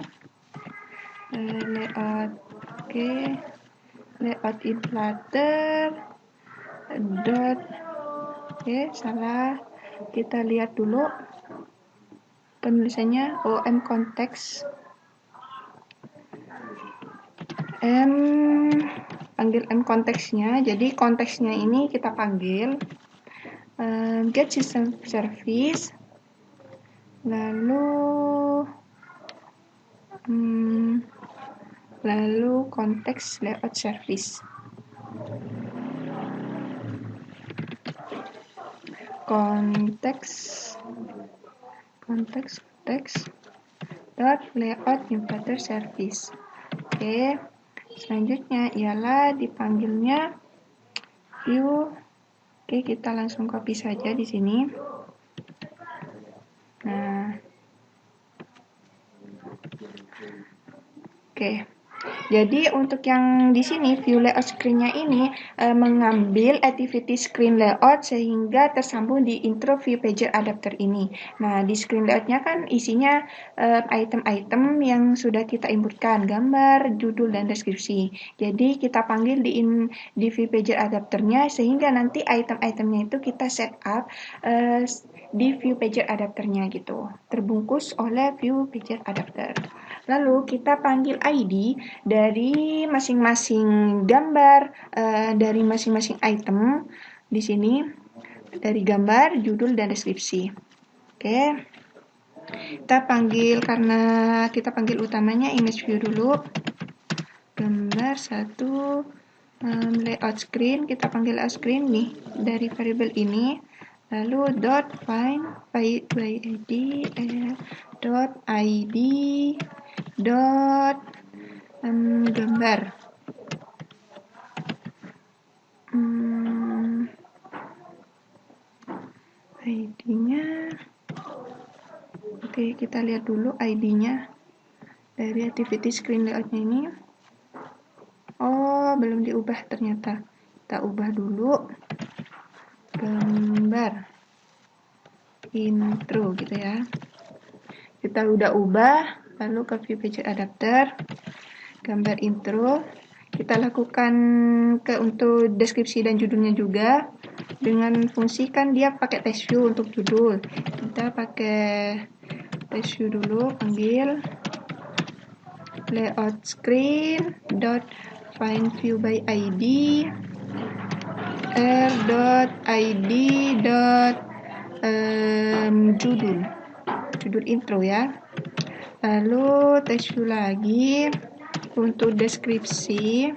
Layout. Oke, layout inflator dot. Oke, salah. Kita lihat dulu penulisannya. M konteks. Panggil M konteksnya. Jadi konteksnya ini kita panggil get system service, lalu konteks layout service. Konteks dot layout inflator service. Oke, selanjutnya ialah dipanggilnya view. Oke, kita langsung copy saja di sini. Nah, oke. Jadi untuk yang di sini view layout screen-nya ini mengambil activity screen layout sehingga tersambung di intro view pager adapter ini. Nah, di screen layout-nya kan isinya item-item yang sudah kita inputkan, gambar, judul, dan deskripsi. Jadi kita panggil di view pager adapternya sehingga nanti item-itemnya itu kita set up di view pager adapternya gitu, terbungkus oleh view pager adapter. Lalu kita panggil ID dari masing-masing gambar, dari masing-masing item di sini, dari gambar, judul, dan deskripsi. Oke, kita panggil, karena kita panggil utamanya image view dulu. Gambar 1, layout screen, kita panggil layout screen nih dari variable ini. Lalu dot find by id dot id dot gambar. ID-nya. Oke, kita lihat dulu ID-nya dari activity screen layout-nya ini. Oh, belum diubah ternyata. Kita ubah dulu. Gambar intro gitu ya. Kita udah ubah, lalu ke view pager adapter, gambar intro. Kita lakukan untuk deskripsi dan judulnya juga dengan fungsi kan dia pakai text view untuk judul. Kita pakai text view dulu, panggil layout screen dot find view by id r.id judul intro ya. Lalu text view lagi untuk deskripsi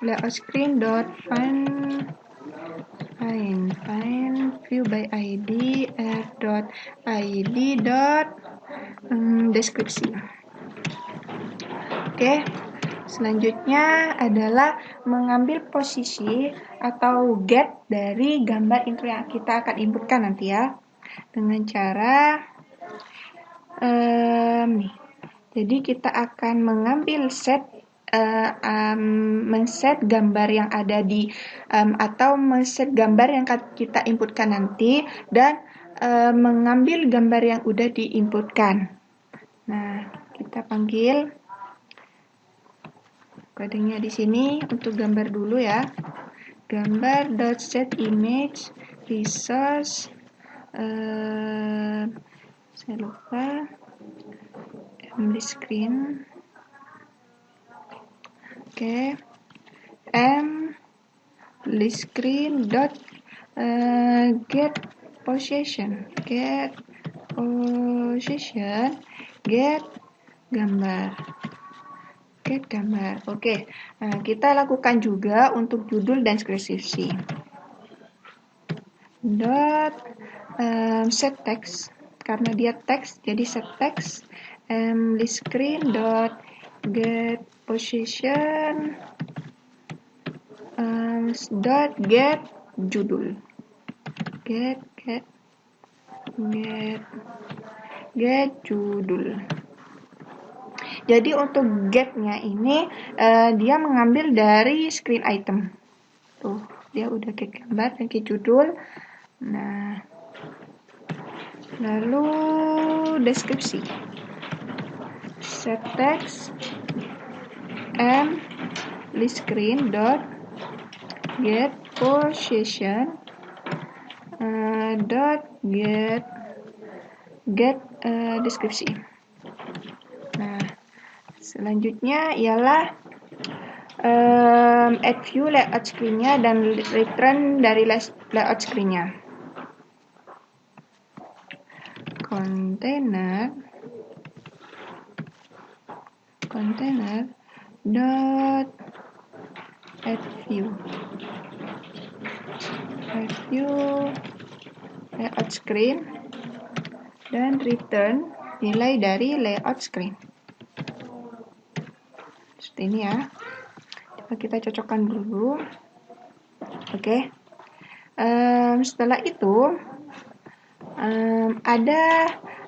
layout screen dot find view by id r.id deskripsi. Oke. Selanjutnya adalah mengambil posisi atau get dari gambar intro yang kita akan inputkan nanti ya. dengan cara nih. Jadi kita akan mengambil men-set gambar yang ada di atau men-set gambar yang kita inputkan nanti dan mengambil gambar yang udah diinputkan. Nah, kita panggil kodenya di sini untuk gambar dulu ya. Gambar.setImage resource saya lupa di screen. Oke. List screen dot get position get gambar. Oke. Nah, kita lakukan juga untuk judul dan deskripsi. Dot set text, karena dia teks jadi set text. List screen dot get position dot get judul. Get judul. Jadi untuk get-nya ini dia mengambil dari screen item. Tuh, dia udah get gambar dan get judul. Nah, lalu deskripsi. Set text list screen dot get position dot get deskripsi. Nah, selanjutnya ialah add view layout screen-nya dan return dari layout screen-nya. Container dot add view layout screen dan return nilai dari layout screen. Seperti ini ya. Coba kita cocokkan dulu. Oke. Setelah itu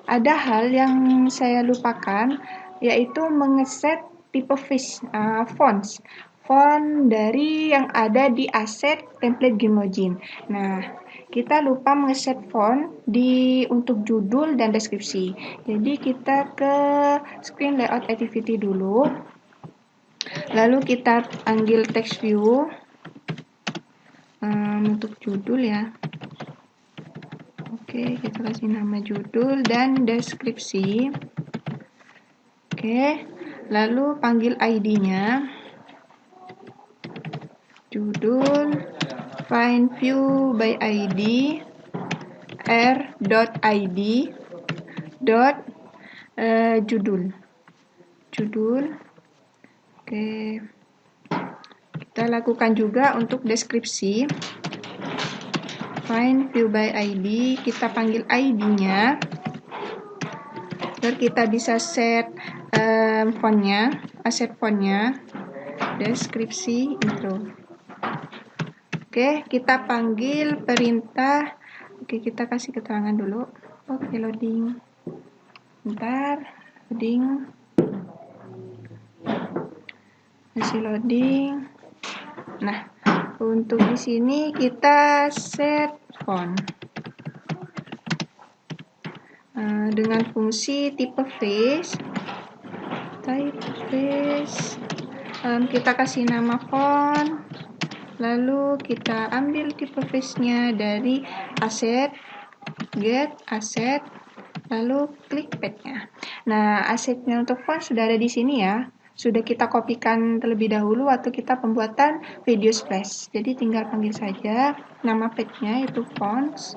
ada hal yang saya lupakan, yaitu mengeset tipe font dari yang ada di aset template Gmlogin. Nah, kita lupa mengeset font untuk judul dan deskripsi. Jadi kita ke screen layout activity dulu. Lalu kita panggil text view untuk judul ya. Oke, kita kasih nama judul dan deskripsi. Oke, lalu panggil ID-nya. Judul, find view by ID, r.id, judul. Oke, kita lakukan juga untuk deskripsi. Find view by ID, kita panggil ID-nya agar kita bisa set aset fontnya, deskripsi intro. Oke, kita panggil perintah. Oke, kita kasih keterangan dulu. Oke, loading. Bentar, loading. Masih loading. Nah, untuk di sini kita set font dengan fungsi typeface. Kita kasih nama font, lalu kita ambil typeface-nya dari aset, get aset, lalu klik pad-nya. Nah, asetnya untuk font sudah ada di sini ya. Sudah kita kopikan terlebih dahulu waktu kita pembuatan video splash. Jadi tinggal panggil saja nama pad-nya itu fonts,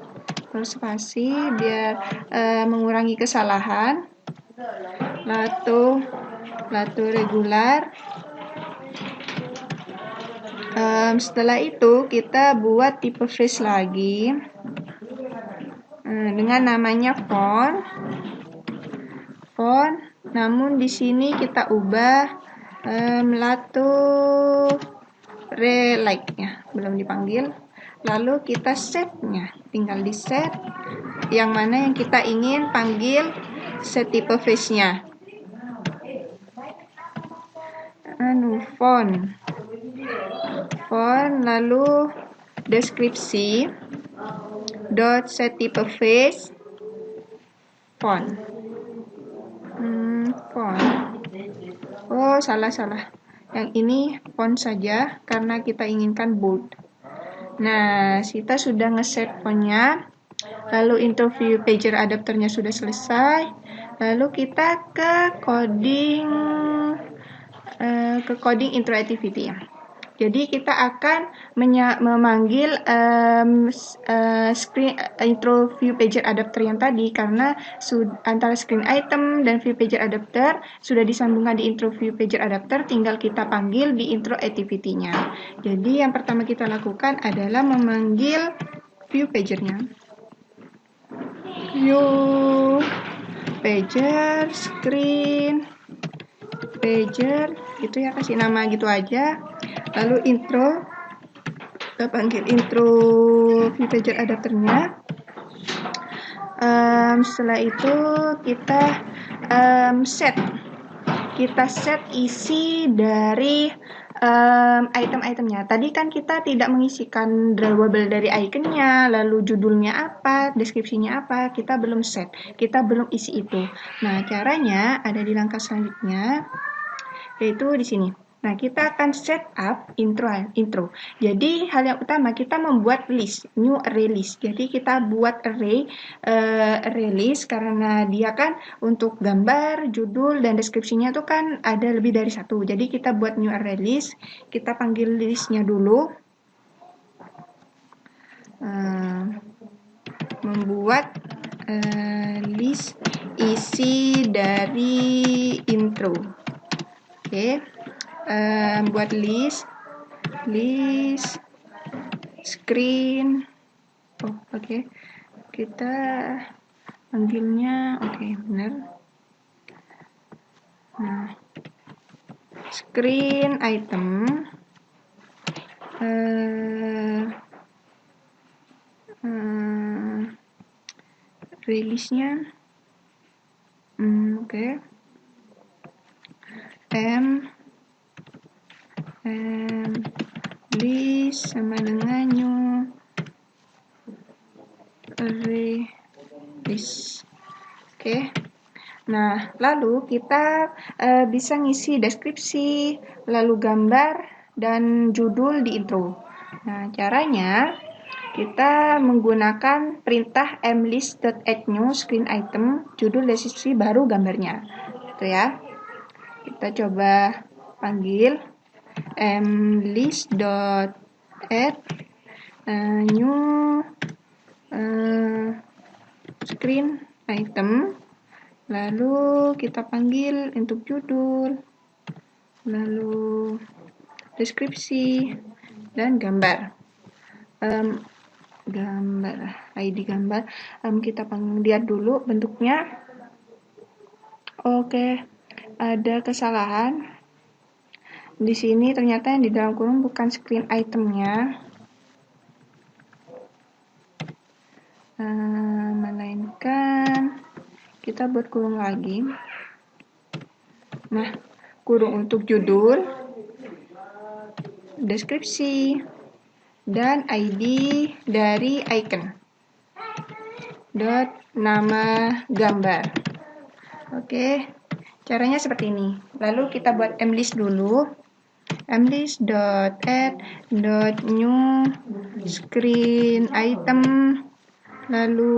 terus spasi biar mengurangi kesalahan. Lalu regular. Setelah itu kita buat typeface lagi dengan namanya font. Namun di sini kita ubah relight-nya, belum dipanggil. Lalu kita setnya, tinggal di set yang mana yang kita ingin panggil set tipe face-nya. Font, lalu deskripsi dot set tipe face font. Font. Oh, salah. Yang ini font saja karena kita inginkan bold. Nah, kita sudah ngeset fontnya. Lalu intro view pager adapternya sudah selesai. Lalu kita ke coding intro activity. Jadi kita akan memanggil screen intro view pager adapter yang tadi karena antara screen item dan view pager adapter sudah disambungkan di intro view pager adapter, tinggal kita panggil di intro activity-nya. Jadi yang pertama kita lakukan adalah memanggil view pager-nya. View pager screen pager gitu ya, kasih nama gitu aja. Lalu intro, kita panggil intro view pager adapternya. Setelah itu kita set isi dari item-itemnya. Tadi kan kita tidak mengisikan drawable dari iconnya, lalu judulnya apa, deskripsinya apa, kita belum set, kita belum isi itu. Nah, caranya ada di langkah selanjutnya, yaitu di sini. Nah, kita akan set up intro. Jadi, hal yang utama kita membuat list, new array list. Jadi, kita buat array list karena dia kan untuk gambar, judul, dan deskripsinya itu kan ada lebih dari satu. Jadi, kita buat new array list. Kita panggil listnya dulu. Membuat list isi dari intro. Oke. Buat list screen. Oke. Kita panggilnya benar. Nah, screen item release-nya list sama dengan new array list. Oke. Nah, lalu kita bisa ngisi deskripsi, lalu gambar, dan judul di intro. Nah, caranya kita menggunakan perintah mlist.addNew screen item, judul, deskripsi, baru gambarnya. Gitu ya. Kita coba panggil mlist.add new screen item, lalu kita panggil untuk judul, lalu deskripsi, dan gambar. ID gambar, kita lihat dulu bentuknya. Oke, ada kesalahan. Di sini ternyata yang di dalam kurung bukan screen itemnya, melainkan kita buat kurung lagi. Nah, kurung untuk judul, deskripsi, dan ID dari icon dot nama gambar. Oke, caranya seperti ini. Lalu kita buat mlist dulu. mlist.add.new screen item, lalu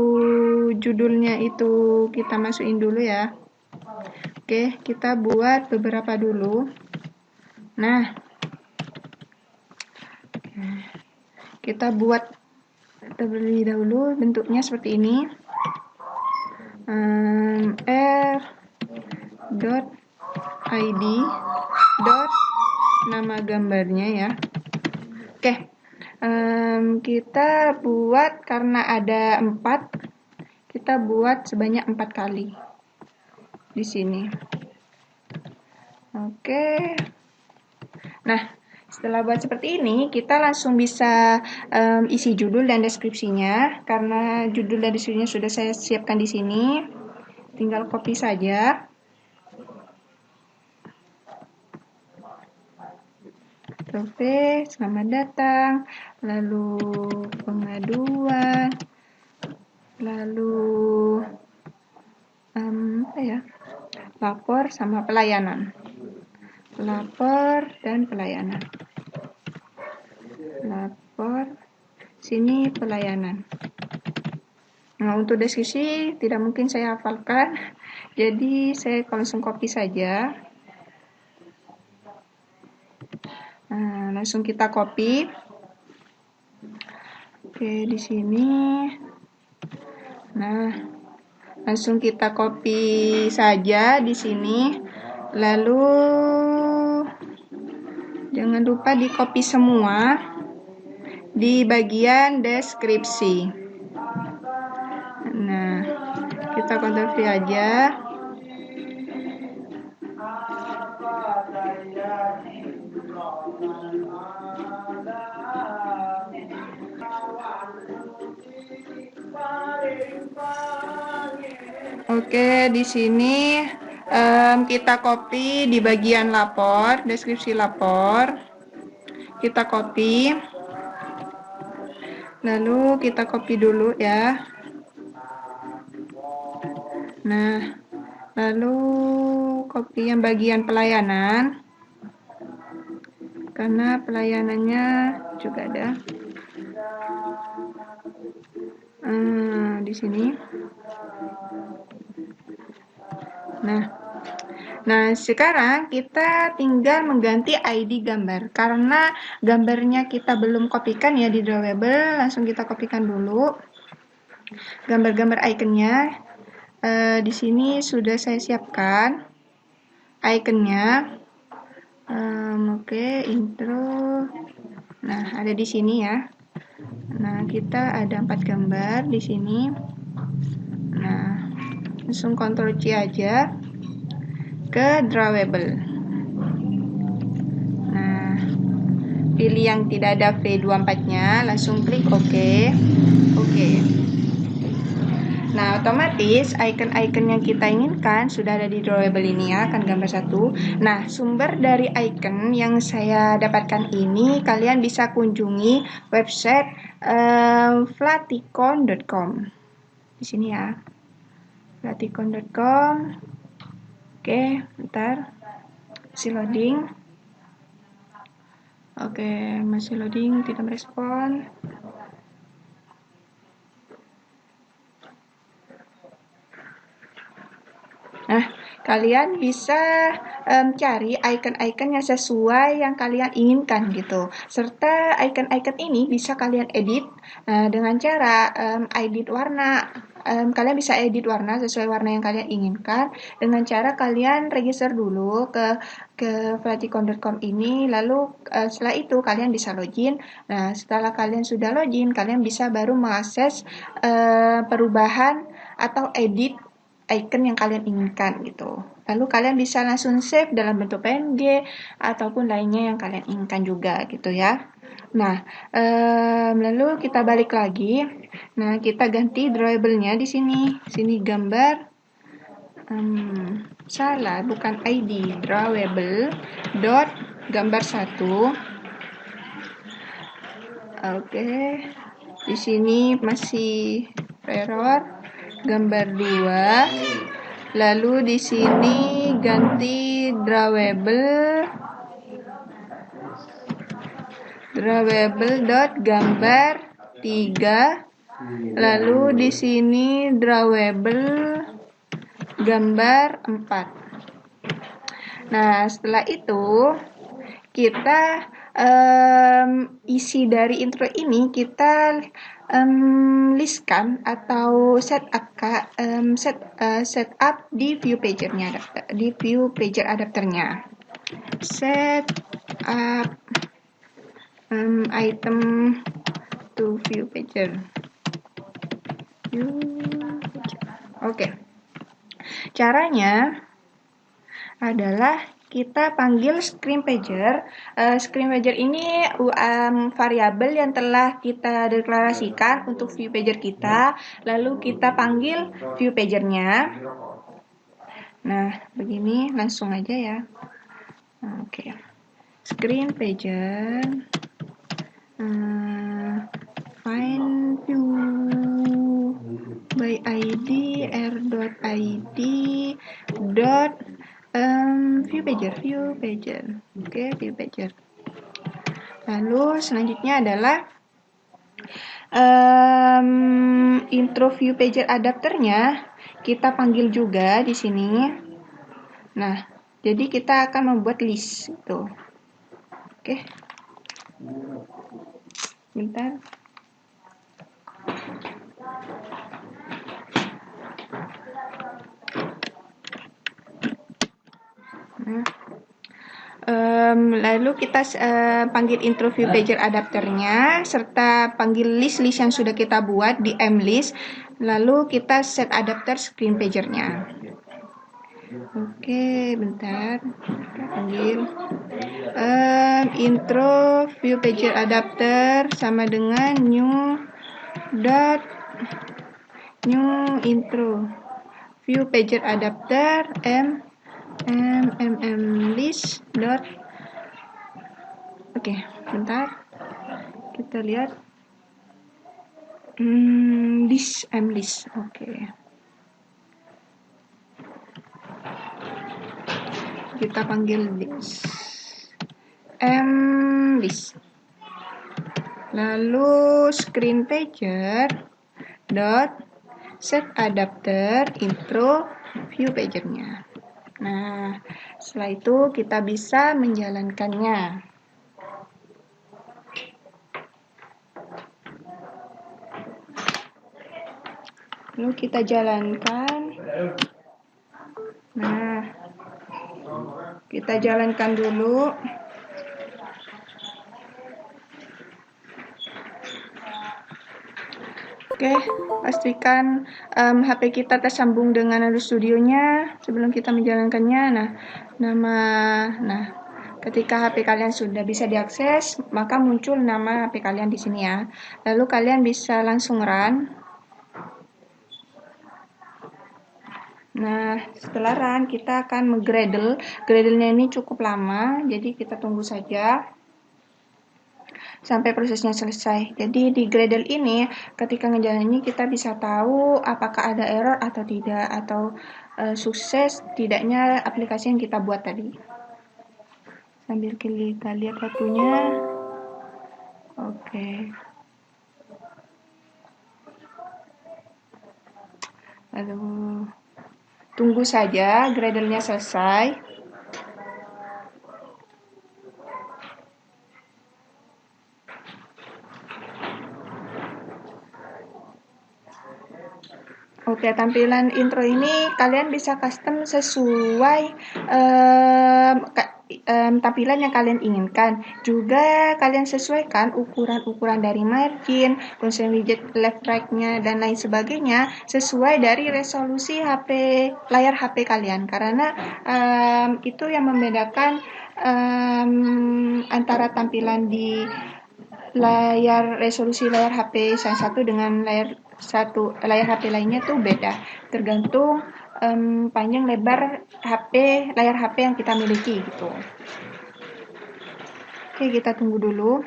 judulnya itu kita masukin dulu ya. Oke, kita buat beberapa dulu. Nah, kita buat terlebih dahulu bentuknya seperti ini. r.id dot nama gambarnya ya. Oke, kita buat karena ada 4, kita buat sebanyak 4 kali di sini. Oke. Nah, Setelah buat seperti ini, kita langsung bisa isi judul dan deskripsinya. Karena judul dan deskripsinya sudah saya siapkan di sini, tinggal copy saja. Oke, selamat datang. Lalu pengaduan, lalu lapor sama pelayanan. Lapor dan pelayanan. Lapor, sini pelayanan. Nah, untuk deskripsi tidak mungkin saya hafalkan, jadi saya langsung copy saja. Nah, langsung kita copy. Oke, di sini. Nah, langsung kita copy saja di sini. Lalu jangan lupa di copy semua di bagian deskripsi. Nah, kita Ctrl V aja. Oke, di sini kita copy di bagian lapor, deskripsi lapor. Kita copy. Lalu kita copy dulu ya. Nah, lalu copy yang bagian pelayanan. Karena pelayanannya juga ada. Di sini. Nah, sekarang kita tinggal mengganti ID gambar. Karena gambarnya kita belum kopikan ya di drawable, langsung kita kopikan dulu. Gambar-gambar ikonnya di sini sudah saya siapkan ikonnya. Oke, intro. Nah, ada di sini ya. Nah, kita ada 4 gambar di sini. Nah, langsung Ctrl C aja ke drawable. Nah, pilih yang tidak ada V24-nya, langsung klik OK. Oke. Nah, otomatis icon-icon yang kita inginkan sudah ada di drawable ini ya, kan gambar satu. Nah, sumber dari icon yang saya dapatkan ini, kalian bisa kunjungi website flaticon.com. Di sini ya, flaticon.com. Oke, bentar. Masih loading. Oke, masih loading, tidak merespon. Nah, kalian bisa cari icon-icon yang sesuai yang kalian inginkan gitu. Serta icon-icon ini bisa kalian edit dengan cara edit warna. Kalian bisa edit warna sesuai warna yang kalian inginkan dengan cara kalian register dulu ke flaticon.com ini, lalu setelah itu kalian bisa login. Nah, setelah kalian sudah login, kalian bisa baru mengakses perubahan atau edit icon yang kalian inginkan gitu. Lalu kalian bisa langsung save dalam bentuk PNG ataupun lainnya yang kalian inginkan juga gitu ya. Nah, lalu kita balik lagi. Nah, kita ganti drawable-nya di sini. Sini gambar. Salah, bukan ID. Drawable dot gambar 1. Oke. Di sini masih error. Gambar 2. Lalu di sini ganti drawable dot gambar 3. Lalu di sini drawable gambar 4. Nah, setelah itu kita isi dari intro ini kita listkan atau set up di view pager-nya, di view pager adapternya. Set up item to view pager. Oke. Caranya adalah kita panggil screen pager. Screen pager ini variabel yang telah kita deklarasikan untuk view pager kita. Lalu kita panggil view pagernya. Nah, begini langsung aja ya. Oke. Screen pager. Find view by id r.id dot view pager. Oke, view pager. Lalu selanjutnya adalah intro view pager adapternya kita panggil juga di sini. Nah, jadi kita akan membuat list itu. Oke. Bentar. Nah, lalu kita panggil intro view pager adapternya serta panggil list yang sudah kita buat di mlist. Lalu kita set adapter screen pagernya. Oke, bentar. Kita panggil intro view pager adapter sama dengan new intro view pager adapter list dot. Oke, bentar kita lihat list. Oke, kita panggil list lalu screen pager dot set adapter intro view pagernya. Nah, setelah itu kita bisa menjalankannya. Lalu kita jalankan. Nah, kita jalankan dulu. Oke, pastikan HP kita tersambung dengan Android Studio-nya sebelum kita menjalankannya. Nah, ketika HP kalian sudah bisa diakses, maka muncul nama HP kalian di sini ya. Lalu kalian bisa langsung run. Nah, setelah run kita akan menggradle. Gradle-nya ini cukup lama, jadi kita tunggu saja sampai prosesnya selesai. Jadi di Gradle ini ketika ngejalanin kita bisa tahu apakah ada error atau tidak, atau sukses tidaknya aplikasi yang kita buat tadi. Sambil kita lihat waktunya. Oke. Lalu tunggu saja Gradle-nya selesai. Oke, tampilan intro ini kalian bisa custom sesuai tampilan yang kalian inginkan. Juga kalian sesuaikan ukuran-ukuran dari margin, function widget left right-nya, dan lain sebagainya sesuai dari resolusi layar HP kalian. Karena itu yang membedakan antara tampilan di resolusi layar HP yang satu dengan layar HP lainnya tuh beda, tergantung panjang lebar layar HP yang kita miliki gitu. Oke, kita tunggu dulu.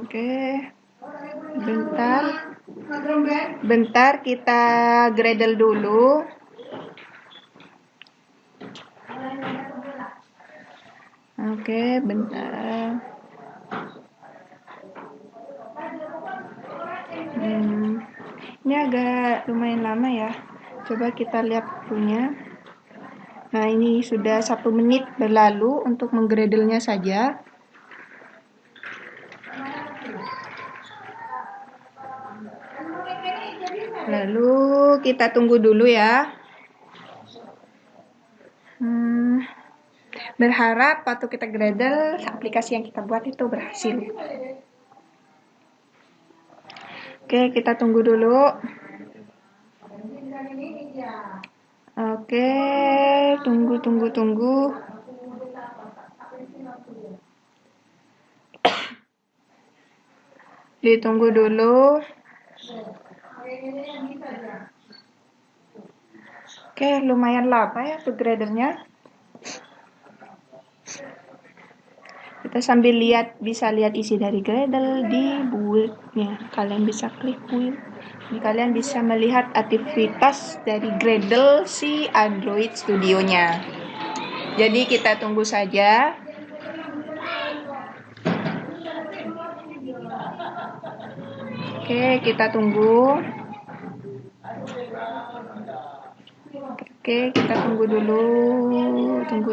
Oke, bentar kita Gradle dulu. Oke, bentar. Ini agak lumayan lama ya. Coba kita lihat waktunya. Nah, ini sudah 1 menit berlalu untuk menggradle-nya saja. Lalu kita tunggu dulu ya. Berharap waktu kita Gradle aplikasi yang kita buat itu berhasil. Oke, kita tunggu dulu. Oke, tunggu. Ditunggu dulu. Oke, lumayan lama ya tuh gradernya. Kita sambil bisa lihat isi dari Gradle di build-nya. Kalian bisa klik build. Kalian bisa melihat aktivitas dari Gradle si Android Studio-nya. Jadi kita tunggu saja. Oke, kita tunggu. Oke, kita tunggu dulu. Tunggu.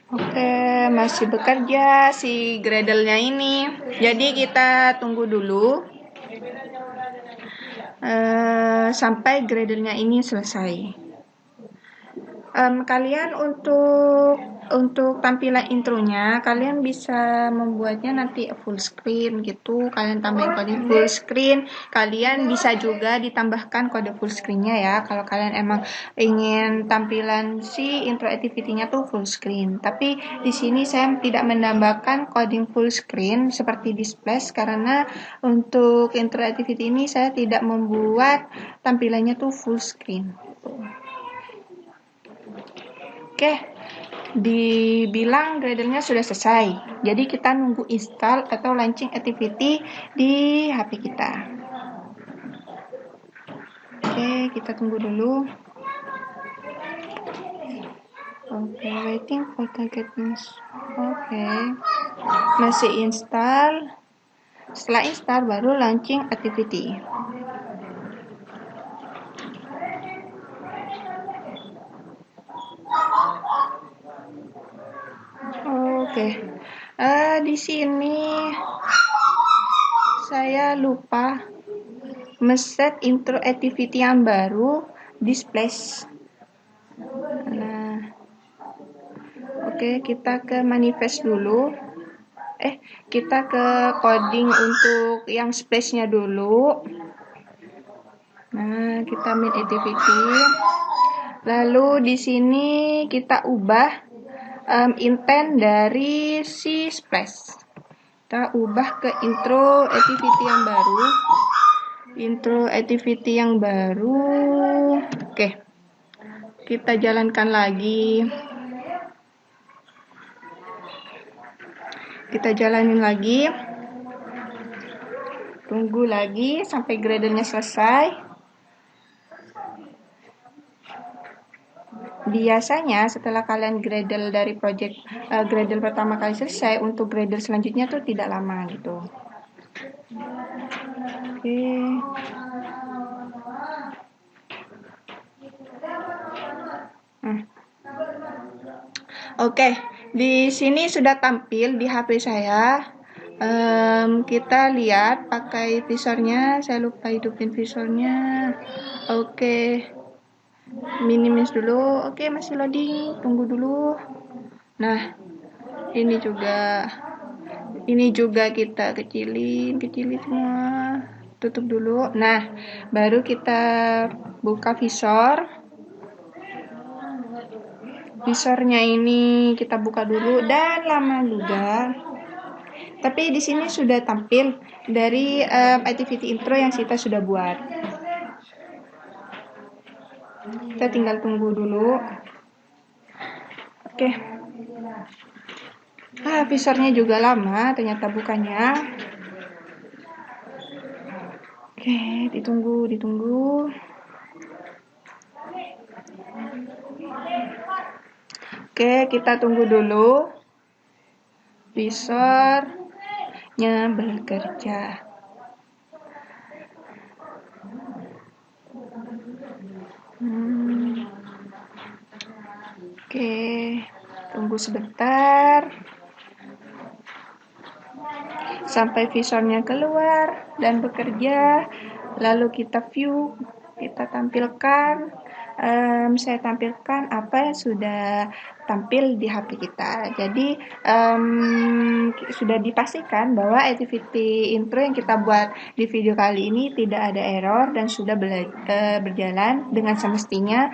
Oke, masih bekerja si Gradle-nya ini. Jadi kita tunggu dulu sampai Gradle-nya ini selesai. Kalian untuk tampilan intronya, kalian bisa membuatnya nanti full screen gitu. Kalian tambahin kode full screen. Kalian bisa juga ditambahkan kode full screen-nya ya. Kalau kalian emang ingin tampilan si intro activity-nya tuh full screen. Tapi di sini saya tidak menambahkan coding full screen seperti di Splash karena untuk intro activity ini saya tidak membuat tampilannya tuh full screen. Oke, dibilang Gradle-nya sudah selesai. Jadi kita nunggu install atau launching activity di HP kita. Oke, kita tunggu dulu. Oke, waiting for target news. Oke, masih install. Setelah install baru launching activity. Oke, di sini saya lupa meset intro activity yang baru di Splash. Nah, oke, kita ke manifest dulu. Kita ke coding untuk yang Splash-nya dulu. Nah, kita main activity. Lalu di sini kita ubah intent dari si Splash. Kita ubah ke intro activity yang baru. Oke. Kita jalankan lagi. Kita jalanin lagi. Tunggu lagi sampai Gradle-nya selesai. Biasanya setelah kalian Gradle dari project Gradle pertama kali selesai, untuk Gradle selanjutnya tuh tidak lama gitu. Oke, di sini sudah tampil di HP saya. Kita lihat pakai visornya. Saya lupa hidupin visornya. Oke. Minimis dulu. Oke, masih loading. Tunggu dulu. Nah, ini juga kita kecilin semua. Tutup dulu. Nah, baru kita buka visor. Visornya ini kita buka dulu dan lama juga. Tapi di sini sudah tampil dari activity intro yang kita sudah buat. Kita tinggal tunggu dulu. Oke. Visornya juga lama ternyata bukanya. Oke, ditunggu. Oke, kita tunggu dulu. Visornya bekerja. Oke, tunggu sebentar sampai visornya keluar dan bekerja. lalu kita view, kita tampilkan, saya tampilkan apa yang sudah tampil di HP kita. Jadi sudah dipastikan bahwa activity intro yang kita buat di video kali ini tidak ada error dan sudah berjalan dengan semestinya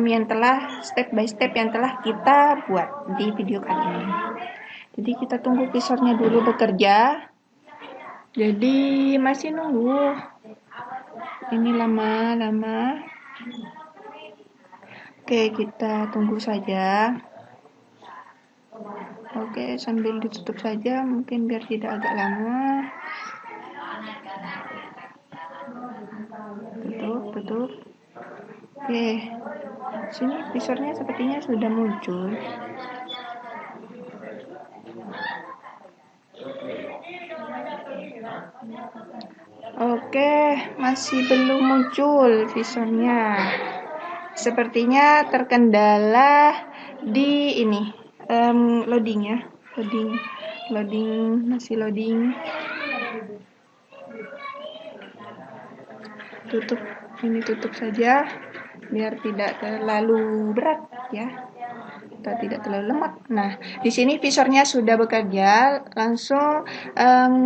yang telah step by step yang telah kita buat di video kali ini. Jadi kita tunggu visornya dulu bekerja. Jadi masih nunggu. Ini lama. Oke, kita tunggu saja. Oke, sambil ditutup saja, mungkin biar tidak agak lama. Tutup. Oke, sini visornya sepertinya sudah muncul. Oke, masih belum muncul visornya. Sepertinya terkendala di ini loading, masih loading. Tutup saja biar tidak terlalu berat ya, atau tidak terlalu lemot. Nah, di sini visornya sudah bekerja langsung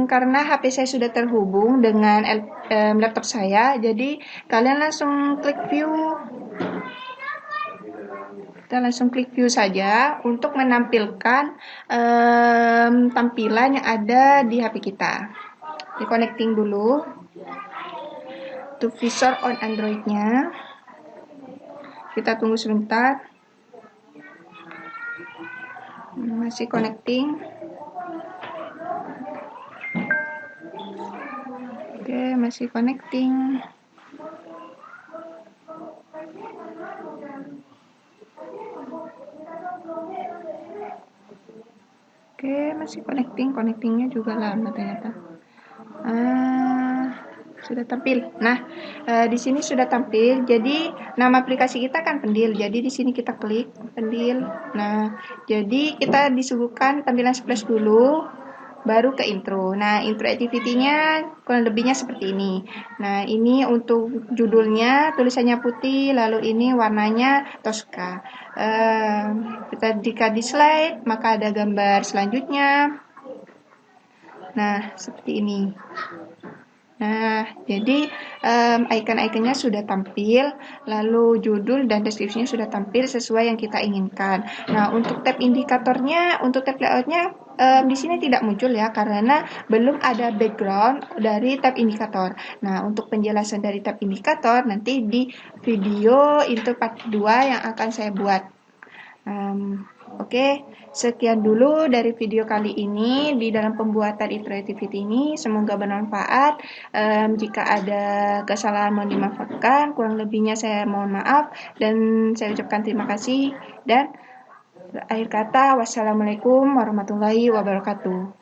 karena HP saya sudah terhubung dengan laptop saya, jadi kalian langsung klik view. Kita langsung klik view saja untuk menampilkan tampilan yang ada di HP kita. Di connecting dulu to visor on Android-nya. Kita tunggu sebentar. Masih connecting. Oke, masih connecting. Oke, masih connectingnya juga lama ternyata. Sudah tampil. Nah, di sini sudah tampil. Jadi nama aplikasi kita kan Pendil. Jadi di sini kita klik Pendil. Nah, jadi kita disuguhkan tampilan splash dulu, baru ke intro. Nah, intro activity-nya kurang lebihnya seperti ini. Nah, ini untuk judulnya tulisannya putih, lalu ini warnanya Tosca. Jika di slide, maka ada gambar selanjutnya. Nah, seperti ini. Nah, jadi icon-iconnya sudah tampil, lalu judul dan deskripsinya sudah tampil sesuai yang kita inginkan. Nah, untuk tab indikatornya, untuk tab layoutnya di sini tidak muncul ya, karena belum ada background dari tab indikator. Nah, untuk penjelasan dari tab indikator nanti di video intro part 2 yang akan saya buat. Oke, sekian dulu dari video kali ini di dalam pembuatan intro activity ini. Semoga bermanfaat. Jika ada kesalahan mohon dimaafkan, kurang lebihnya saya mohon maaf dan saya ucapkan terima kasih. Dan akhir kata, wassalamualaikum warahmatullahi wabarakatuh.